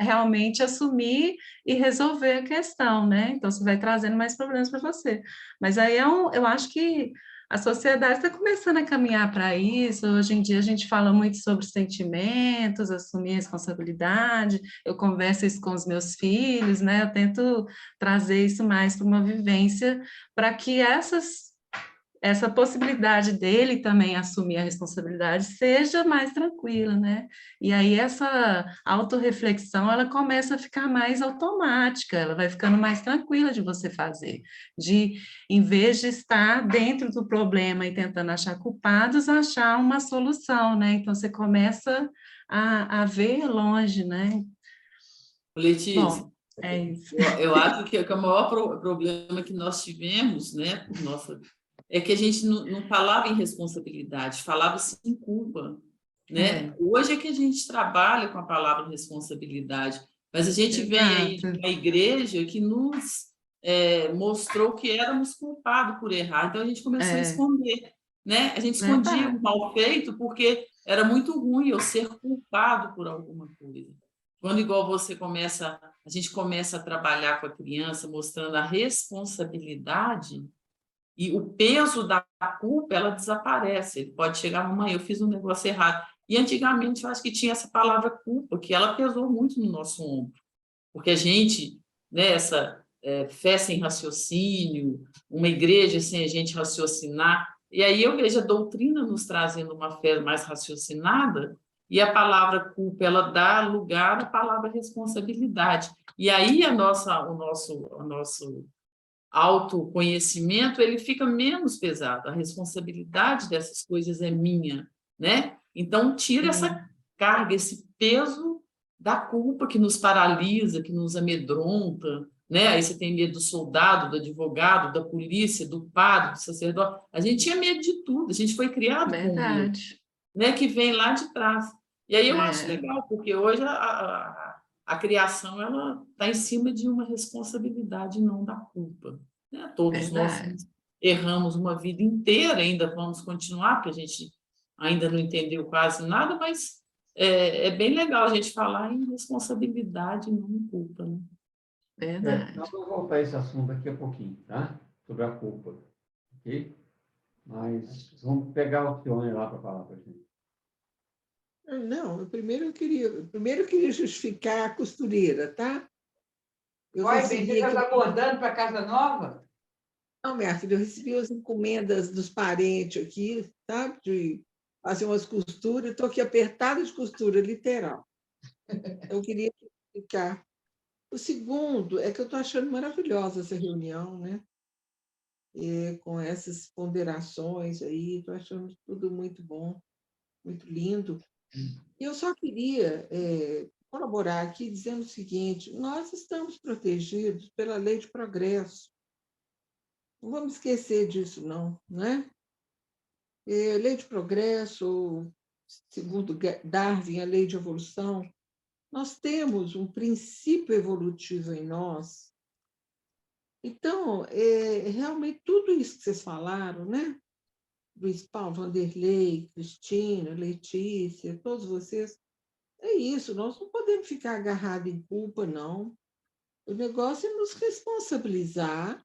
realmente assumir e resolver a questão, né? Então, você vai trazendo mais problemas para você. Mas aí eu acho que a sociedade está começando a caminhar para isso. Hoje em dia a gente fala muito sobre sentimentos, assumir responsabilidade. Eu converso isso com os meus filhos, né? Eu tento trazer isso mais para uma vivência, para que essa possibilidade dele também assumir a responsabilidade seja mais tranquila, né? E aí essa autorreflexão, ela começa a ficar mais automática, ela vai ficando mais tranquila de você fazer, em vez de estar dentro do problema e tentando achar culpados, achar uma solução, né? Então você começa a ver longe, né? Letícia, Bom, é isso. eu acho que o maior problema que nós tivemos, né, nossa, é que a gente não falava em responsabilidade, falava-se em culpa, né? Hoje é que a gente trabalha com a palavra responsabilidade, mas a gente vem aí de uma igreja que nos mostrou que éramos culpados por errar, então a gente começou a esconder, né? A gente escondia o mal feito porque era muito ruim eu ser culpado por alguma coisa. Quando, igual a gente começa a trabalhar com a criança, mostrando a responsabilidade, e o peso da culpa, ela desaparece. Ele pode chegar, mamãe, eu fiz um negócio errado. E antigamente, eu acho que tinha essa palavra culpa, que ela pesou muito no nosso ombro. Porque a gente, né, essa fé sem raciocínio, uma igreja sem a gente raciocinar, e aí eu vejo a doutrina nos trazendo uma fé mais raciocinada, e a palavra culpa, ela dá lugar à palavra responsabilidade. E aí o nosso autoconhecimento, ele fica menos pesado, a responsabilidade dessas coisas é minha, né? Então, tira essa carga, esse peso da culpa que nos paralisa, que nos amedronta, né? Aí você tem medo do soldado, do advogado, da polícia, do padre, do sacerdote. A gente tinha medo de tudo, a gente foi criado com medo, né? Que vem lá de trás. E aí eu acho legal, porque hoje a criação ela está em cima de uma responsabilidade, não da culpa. Né? Todos nós erramos uma vida inteira, ainda vamos continuar, porque a gente ainda não entendeu quase nada, mas é bem legal a gente falar em responsabilidade e não em culpa. Né? Verdade. Nós vamos voltar a esse assunto daqui a pouquinho, tá? Sobre a culpa. Ok? Mas vamos pegar o Tione lá para falar para a gente. Não, primeiro eu queria justificar a costureira, tá? Olha, bem, você já está bordando para casa nova? Não, minha filha, eu recebi as encomendas dos parentes aqui, sabe? De fazer umas costuras, estou aqui apertada de costura, literal. Eu queria explicar. O segundo é que eu estou achando maravilhosa essa reunião, né? Com essas ponderações aí, estou achando tudo muito bom, muito lindo. Eu só queria colaborar aqui dizendo o seguinte: nós estamos protegidos pela lei de progresso. Não vamos esquecer disso, não, né? Lei de progresso, segundo Darwin, a lei de evolução, nós temos um princípio evolutivo em nós. Então, realmente, tudo isso que vocês falaram, né? Luiz Paulo, Vanderlei, Cristina, Letícia, todos vocês, é isso, nós não podemos ficar agarrados em culpa, não. O negócio é nos responsabilizar,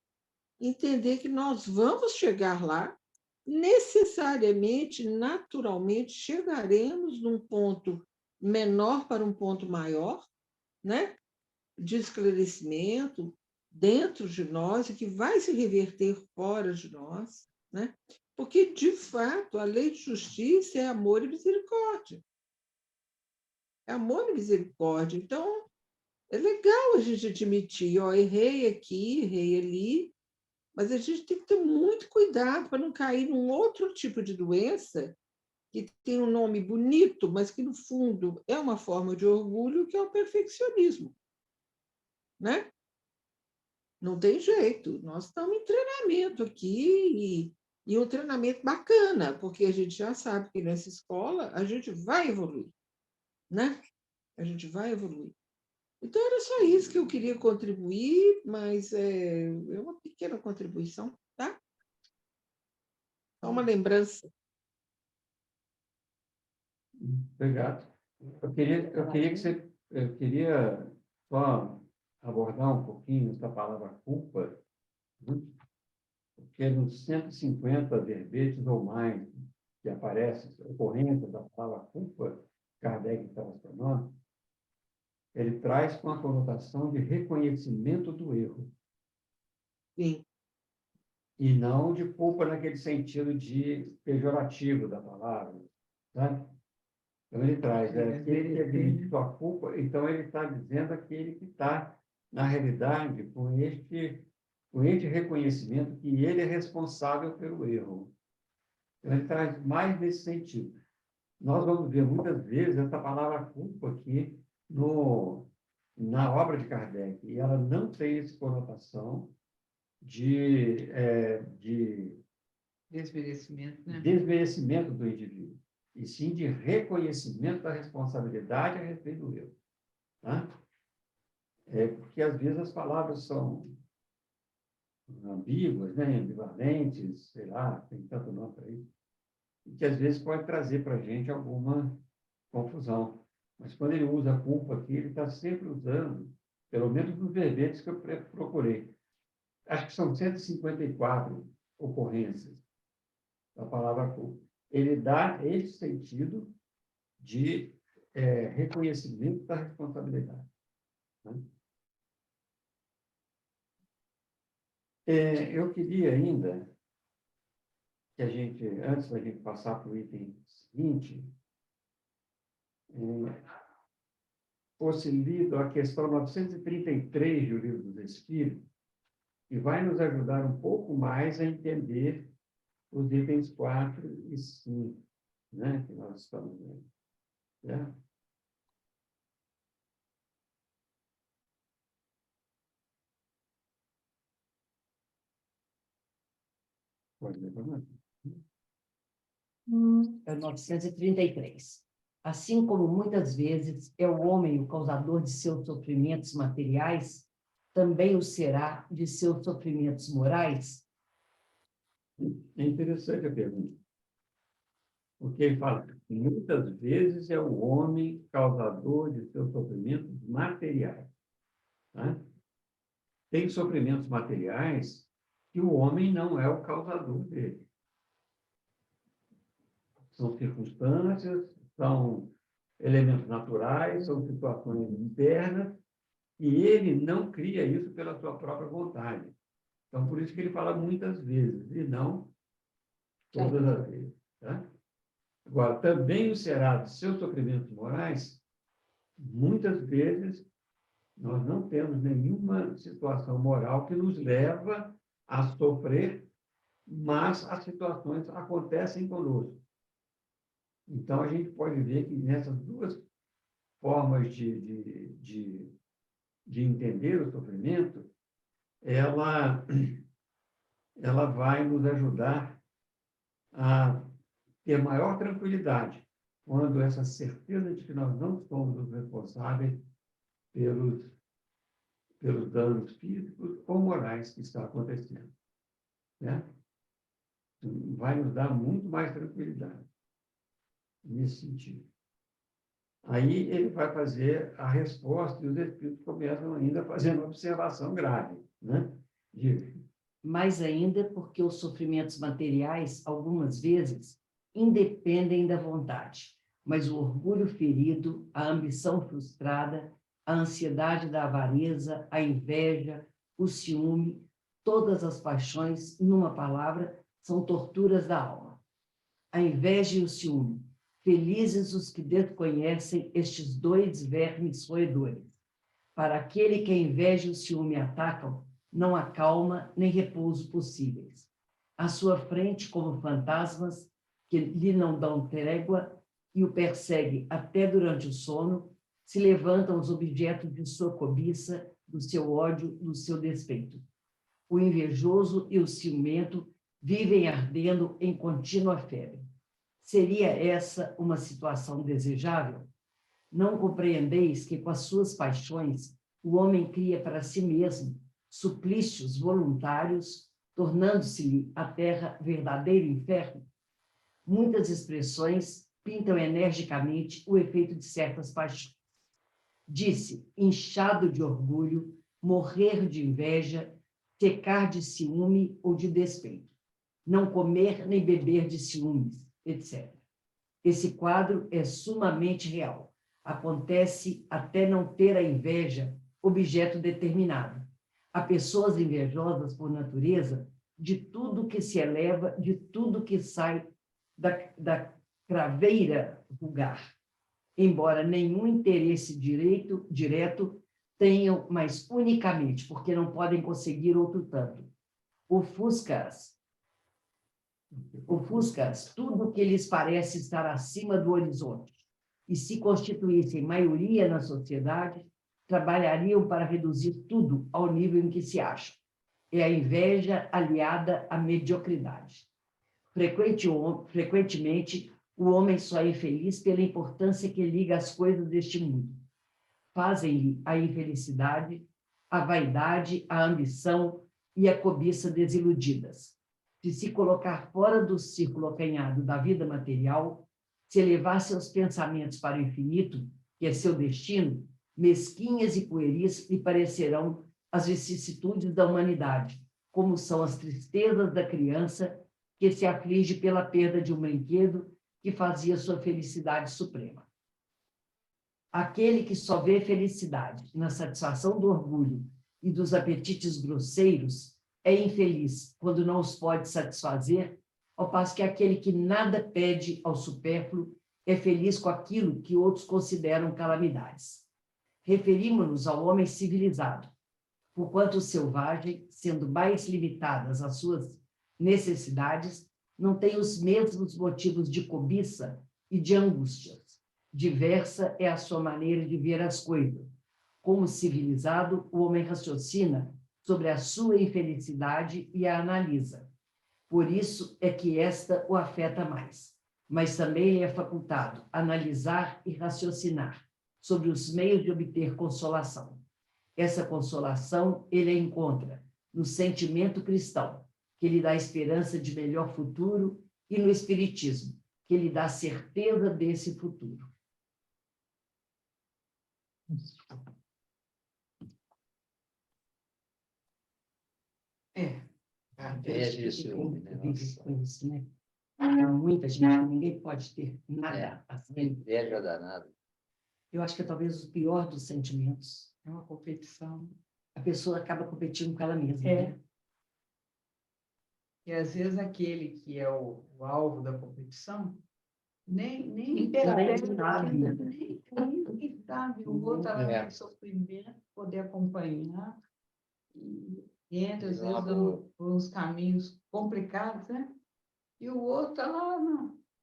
entender que nós vamos chegar lá, necessariamente, naturalmente, chegaremos num ponto menor para um ponto maior, né? De esclarecimento dentro de nós e que vai se reverter fora de nós, né? Porque, de fato, a lei de justiça é amor e misericórdia. É amor e misericórdia. Então, é legal a gente admitir, ó, errei aqui, errei ali, Mas a gente tem que ter muito cuidado para não cair num outro tipo de doença que tem um nome bonito, mas que, no fundo, é uma forma de orgulho, que é o perfeccionismo. Né? Não tem jeito. Nós estamos em treinamento aqui, e um treinamento bacana, porque a gente já sabe que nessa escola a gente vai evoluir. Né? A gente vai evoluir. Então, era só isso que eu queria contribuir, mas é uma pequena contribuição, tá? Só uma lembrança. Obrigado. Eu queria só abordar um pouquinho essa palavra culpa, né? Porque nos 150 verbetes ou mais que aparece a ocorrência da palavra culpa, Kardec está relacionando, ele traz com a conotação de reconhecimento do erro. Sim. E não de culpa naquele sentido de pejorativo da palavra, sabe? Então, ele traz aquele que admite sua culpa, então ele está dizendo aquele que está, na realidade, com este reconhecimento que ele é responsável pelo erro. Então, ele traz mais nesse sentido. Nós vamos ver muitas vezes essa palavra culpa aqui na obra de Kardec, e ela não tem essa conotação de Desmerecimento, né? desmerecimento do indivíduo, e sim de reconhecimento da responsabilidade a respeito do erro. Tá? Porque, às vezes, as palavras são ambíguas, né? Ambivalentes, sei lá, tem tanto nome para isso, e que, às vezes, pode trazer para a gente alguma confusão. Mas, quando ele usa a culpa aqui, ele está sempre usando, pelo menos nos verbetes que eu procurei. Acho que são 154 ocorrências da palavra culpa. Ele dá esse sentido de reconhecimento da responsabilidade. Né? Eu queria ainda que a gente, antes da gente passar para o item seguinte, fosse lido a questão 933 do Livro dos Espíritos, que vai nos ajudar um pouco mais a entender os itens 4 e 5, né, que nós estamos vendo. Né? Pode levar. É 933. Assim como muitas vezes é o homem o causador de seus sofrimentos materiais, também o será de seus sofrimentos morais? É interessante a pergunta, porque ele fala que muitas vezes é o homem causador de seus sofrimentos materiais. Tá? Tem sofrimentos materiais que o homem não é o causador dele. São circunstâncias, são elementos naturais, são situações internas, e ele não cria isso pela sua própria vontade. Então, por isso que ele fala muitas vezes, e não todas as vezes. Tá? Agora, também o será de seus sofrimentos morais, muitas vezes nós não temos nenhuma situação moral que nos leva a sofrer, mas as situações acontecem conosco. Então, a gente pode ver que nessas duas formas de entender o sofrimento, ela vai nos ajudar a ter maior tranquilidade quando essa certeza de que nós não somos os responsáveis pelos danos físicos ou morais que estão acontecendo. Né? Vai nos dar muito mais tranquilidade nesse sentido. Aí ele vai fazer a resposta e os espíritos começam ainda a fazer uma observação grave. Né? Mais ainda porque os sofrimentos materiais, algumas vezes, independem da vontade, mas o orgulho ferido, a ambição frustrada, a ansiedade da avareza, a inveja, o ciúme, todas as paixões, numa palavra, são torturas da alma. A inveja e o ciúme, felizes os que desconhecem estes dois vermes roedores. Para aquele que a inveja e o ciúme atacam, não há calma nem repouso possíveis. À sua frente, como fantasmas que lhe não dão trégua e o perseguem até durante o sono, se levantam os objetos de sua cobiça, do seu ódio, do seu despeito. O invejoso e o ciumento vivem ardendo em contínua febre. Seria essa uma situação desejável? Não compreendeis que com as suas paixões o homem cria para si mesmo suplícios voluntários, tornando-se-lhe a terra verdadeiro inferno? Muitas expressões pintam energicamente o efeito de certas paixões. Disse, inchado de orgulho, morrer de inveja, secar de ciúme ou de despeito, não comer nem beber de ciúmes, etc. Esse quadro é sumamente real. Acontece até não ter a inveja objeto determinado. Há pessoas invejosas por natureza de tudo que se eleva, de tudo que sai da craveira vulgar, embora nenhum interesse direto tenham, mas unicamente porque não podem conseguir outro tanto. Ofuscas tudo que lhes parece estar acima do horizonte, e se constituíssem maioria na sociedade, trabalhariam para reduzir tudo ao nível em que se acham. É a inveja aliada à mediocridade. Frequentemente, o homem só é infeliz pela importância que liga às coisas deste mundo. Fazem-lhe a infelicidade, a vaidade, a ambição e a cobiça desiludidas. De se colocar fora do círculo acanhado da vida material, se elevar seus pensamentos para o infinito, que é seu destino, mesquinhas e pueris lhe parecerão as vicissitudes da humanidade, como são as tristezas da criança que se aflige pela perda de um brinquedo que fazia sua felicidade suprema. Aquele que só vê felicidade na satisfação do orgulho e dos apetites grosseiros é infeliz quando não os pode satisfazer, ao passo que aquele que nada pede ao supérfluo é feliz com aquilo que outros consideram calamidades. Referimos-nos ao homem civilizado, porquanto o selvagem, sendo mais limitadas as suas necessidades, não tem os mesmos motivos de cobiça e de angústias. Diversa é a sua maneira de ver as coisas. Como civilizado, o homem raciocina sobre a sua infelicidade e a analisa. Por isso é que esta o afeta mais. Mas também é facultado analisar e raciocinar sobre os meios de obter consolação. Essa consolação ele a encontra no sentimento cristão, que lhe dá esperança de melhor futuro, e no espiritismo, que lhe dá certeza desse futuro. Inveja e ciúme, né? Vive com isso, né? Há muita gente, ninguém pode ter nada assim. Inveja danada. Eu acho que é talvez o pior dos sentimentos. É uma competição. A pessoa acaba competindo com ela mesma. Né? E às vezes aquele que é o alvo da competição nem Nem percebe, sabe. nem sabe. O outro está lá no sofrimento, poder acompanhar. E entra, às vezes, por uns caminhos complicados, né? E o outro está lá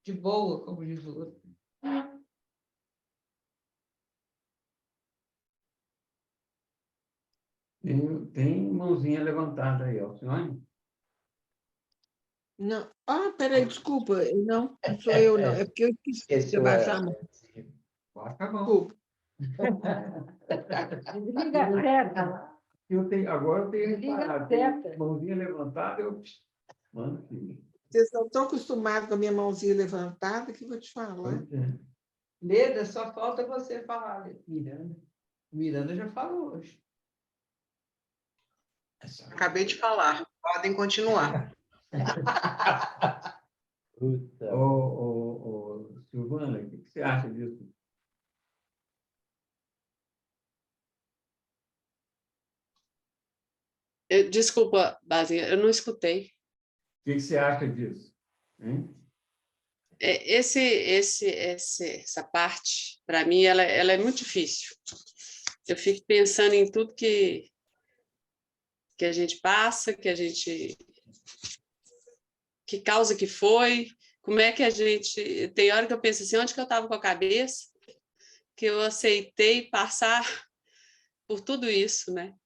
de boa, como diz o outro. Tem mãozinha levantada aí, Alcione? Não. Ah, peraí, desculpa. Não sou eu, não. É porque eu esqueci de abaixar a mão. Baixa a mão. Desliga a seta. Agora eu tenho Desliga a reparado. seta. Mãozinha levantada, eu... Mano, filho. Vocês estão tão acostumados com a minha mãozinha levantada que eu vou te falar. Pois é. Leda, só falta você falar, Miranda. Miranda já falou hoje. Acabei de falar. Podem continuar. Silvana, o que você acha disso? Desculpa, Basi, eu não escutei. O que você acha disso? Hein? Essa parte, para mim, ela é muito difícil. Eu fico pensando em tudo que que a gente passa, que causa que foi, como é que a gente... Tem hora que eu penso assim, onde que eu estava com a cabeça, que eu aceitei passar por tudo isso, né?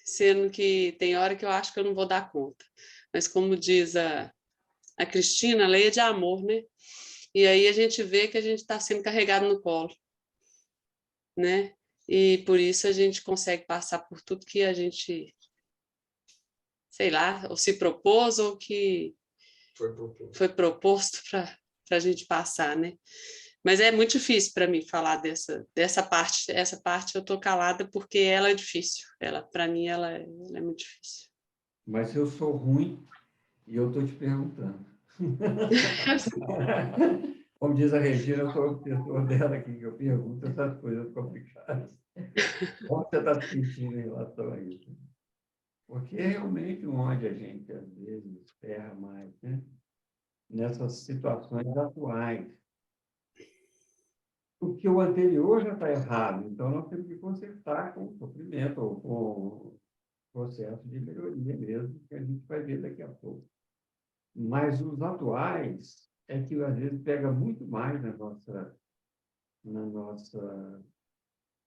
Sendo que tem hora que eu acho que eu não vou dar conta. Mas como diz a Cristina, a lei é de amor, né? E aí a gente vê que a gente está sendo carregado no colo, né? E por isso a gente consegue passar por tudo que a gente, sei lá, ou se propôs ou que foi proposto para a gente passar, né? Mas é muito difícil para mim falar dessa parte. Essa parte eu estou calada porque ela é difícil. Para mim, ela é muito difícil. Mas eu sou ruim e eu estou te perguntando. Como diz a Regina, eu sou o professor dela aqui, que eu pergunto essas coisas complicadas. Como você está se sentindo em relação a isso? Porque é realmente onde a gente, às vezes, erra mais, né? Nessas situações atuais. Porque o anterior já está errado, então nós temos que consertar com o sofrimento, ou com o processo de melhoria mesmo, que a gente vai ver daqui a pouco. Mas os atuais é que, às vezes, pega muito mais na nossa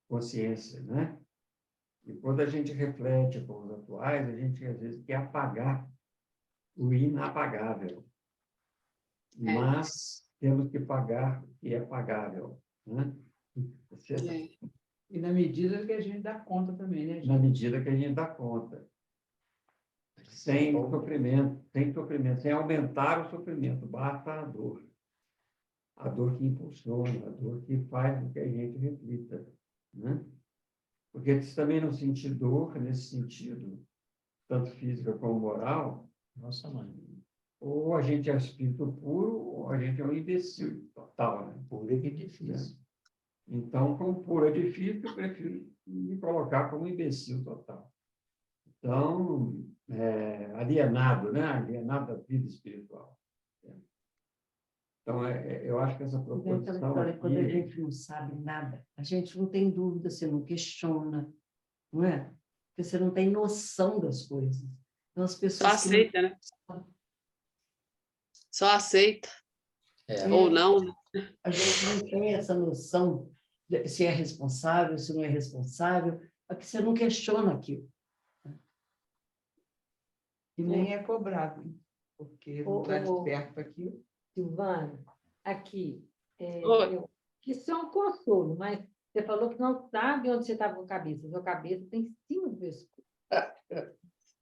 consciência, né? E quando a gente reflete com os atuais, a gente, às vezes, quer apagar o inapagável. Mas temos que pagar o que é pagável, né? E na medida que a gente dá conta também, né, gente? Na medida que a gente dá conta. Sem sofrimento, sem aumentar o sofrimento, basta a dor. A dor que impulsiona, a dor que faz com que a gente reflita, né? Porque se também não sentir dor nesse sentido, tanto física como moral, Nossa mãe. ou a gente é espírito puro, ou a gente é um imbecil total, né? Puro é que é difícil. Então, como puro é difícil, eu prefiro me colocar como imbecil total. Então, alienado, né? Alienado da vida espiritual. Então, eu acho que essa proposição aqui... Quando a gente não sabe nada, a gente não tem dúvida, você não questiona, não é? Porque você não tem noção das coisas. Então, as pessoas Só aceita, né? Só aceita. Ou não, né? A gente não tem essa noção de se é responsável, se não é responsável, porque você não questiona aquilo. E nem é cobrado, porque não está de perto aquilo. Silvana, aqui, Oi. isso é um consolo, mas você falou que não sabe onde você estava com a cabeça. Sua cabeça está em cima do pescoço.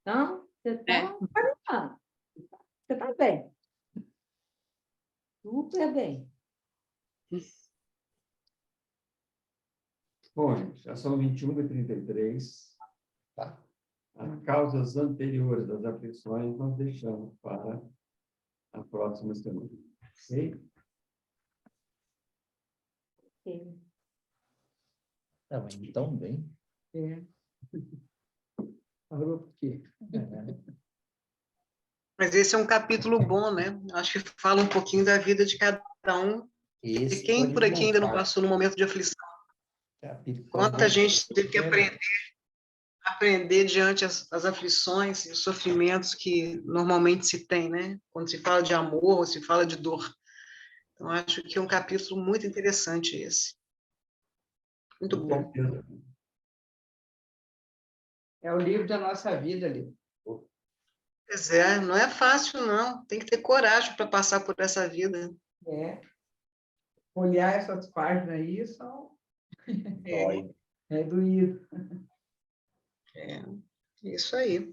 Então, você está caminhando. Você está bem. Super bem. Bom, já são 21h33. As causas anteriores das aflições nós deixamos para a próxima semana. Ok? Sim. Estava indo tão bem. Parou por quê? Mas esse é um capítulo bom, né? Acho que fala um pouquinho da vida de cada um, de quem por aqui ainda não passou num momento de aflição. Quanta gente teve que aprender diante as aflições e os sofrimentos que normalmente se tem, né? Quando se fala de amor, ou se fala de dor. Então, acho que é um capítulo muito interessante esse. Muito bom. É o livro da nossa vida, ali. Pois é, não é fácil, não. Tem que ter coragem para passar por essa vida. Olhar essas páginas aí são... É doído. Isso aí.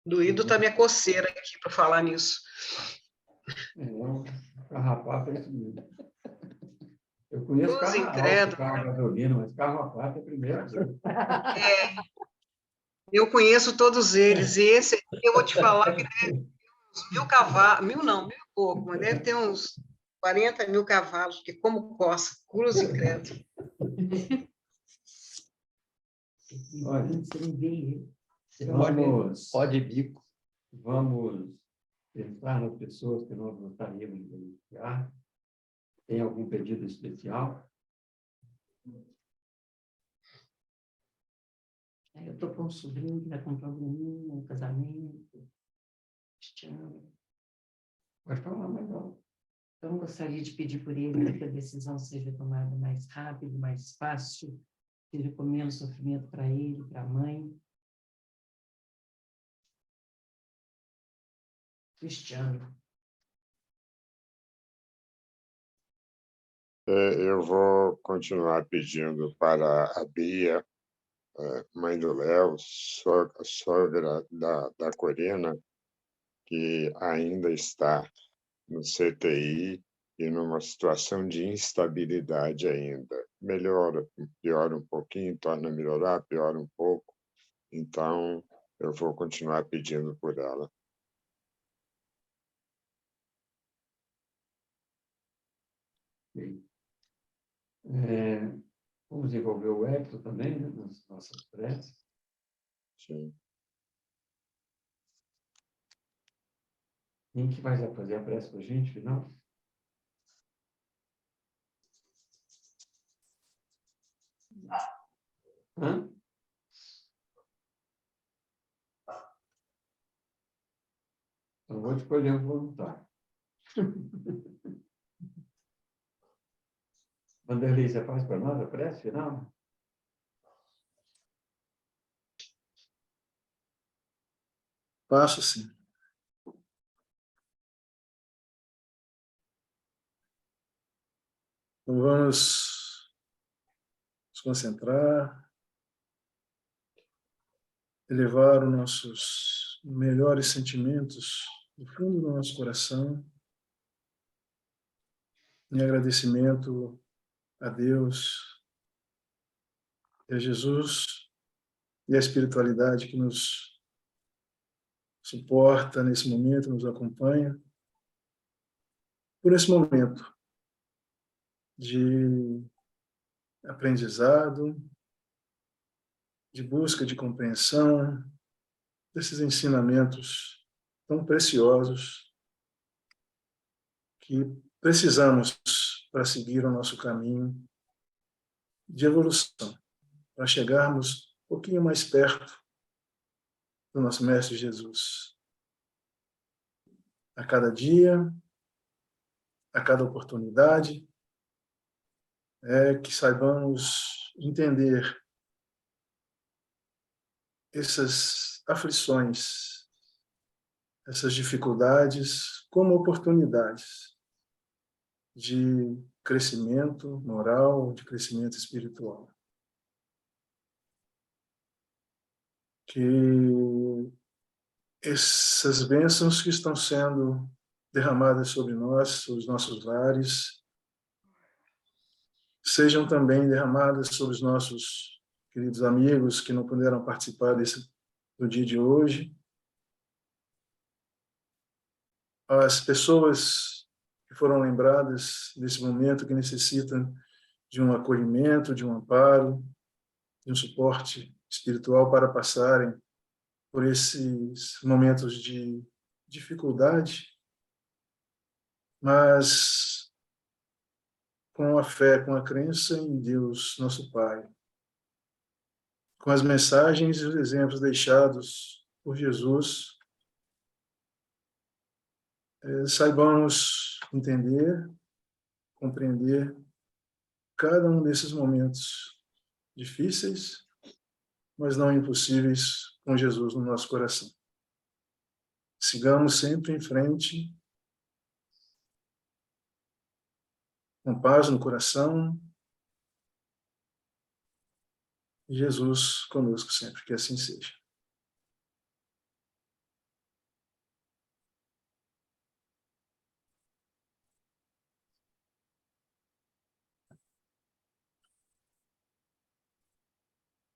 Doído está minha coceira aqui para falar nisso. Carrapato é isso mesmo. Eu conheço Cruz carro incrédulo. alto, carro gasolina, mas carro a quatro é a primeira vez. Eu conheço todos eles, e esse aqui eu vou te falar que deve ter uns 1.000 cavalos, 1.000 não, 1.000 e pouco, mas deve ter uns 40.000 cavalos, porque como coça, cruz incrédulo. Pode bico. Vamos pensar nas pessoas que nós gostaríamos de iniciar. Tem algum pedido especial? Eu estou com um sobrinho que vai comprar um casamento, este ano. Pode falar melhor. Então, gostaria de pedir por ele que a decisão seja tomada mais rápido, mais fácil, seja com menos sofrimento para ele, para a mãe. Cristiano. Eu vou continuar pedindo para a Bia, mãe do Léo, sogra da Corina, que ainda está no CTI e numa situação de instabilidade ainda. Melhora, piora um pouquinho, torna a melhorar, piora um pouco. Então, eu vou continuar pedindo por ela. Vamos envolver o Hector também, né, nas nossas preces. Sim. Quem que vai fazer a prece com a gente, final? Hã? Então, vou escolher um voluntário. Vanderlei, você faz para nós a prece final? Faço sim. Então, vamos nos concentrar, elevar os nossos melhores sentimentos do fundo do nosso coração, em agradecimento a Deus e a Jesus e a espiritualidade que nos suporta nesse momento, nos acompanha, por esse momento de aprendizado, de busca de compreensão, desses ensinamentos tão preciosos que precisamos para seguir o nosso caminho de evolução, para chegarmos um pouquinho mais perto do nosso Mestre Jesus. A cada dia, a cada oportunidade, que saibamos entender essas aflições, essas dificuldades como oportunidades de crescimento moral, de crescimento espiritual. Que essas bênçãos que estão sendo derramadas sobre nós, sobre os nossos lares, sejam também derramadas sobre os nossos queridos amigos que não puderam participar do dia de hoje, as pessoas que foram lembradas nesse momento que necessitam de um acolhimento, de um amparo, de um suporte espiritual para passarem por esses momentos de dificuldade, mas com a fé, com a crença em Deus, nosso Pai, com as mensagens e os exemplos deixados por Jesus, saibamos entender, compreender cada um desses momentos difíceis, mas não impossíveis, com Jesus no nosso coração. Sigamos sempre em frente, com paz no coração, e Jesus conosco sempre, que assim seja.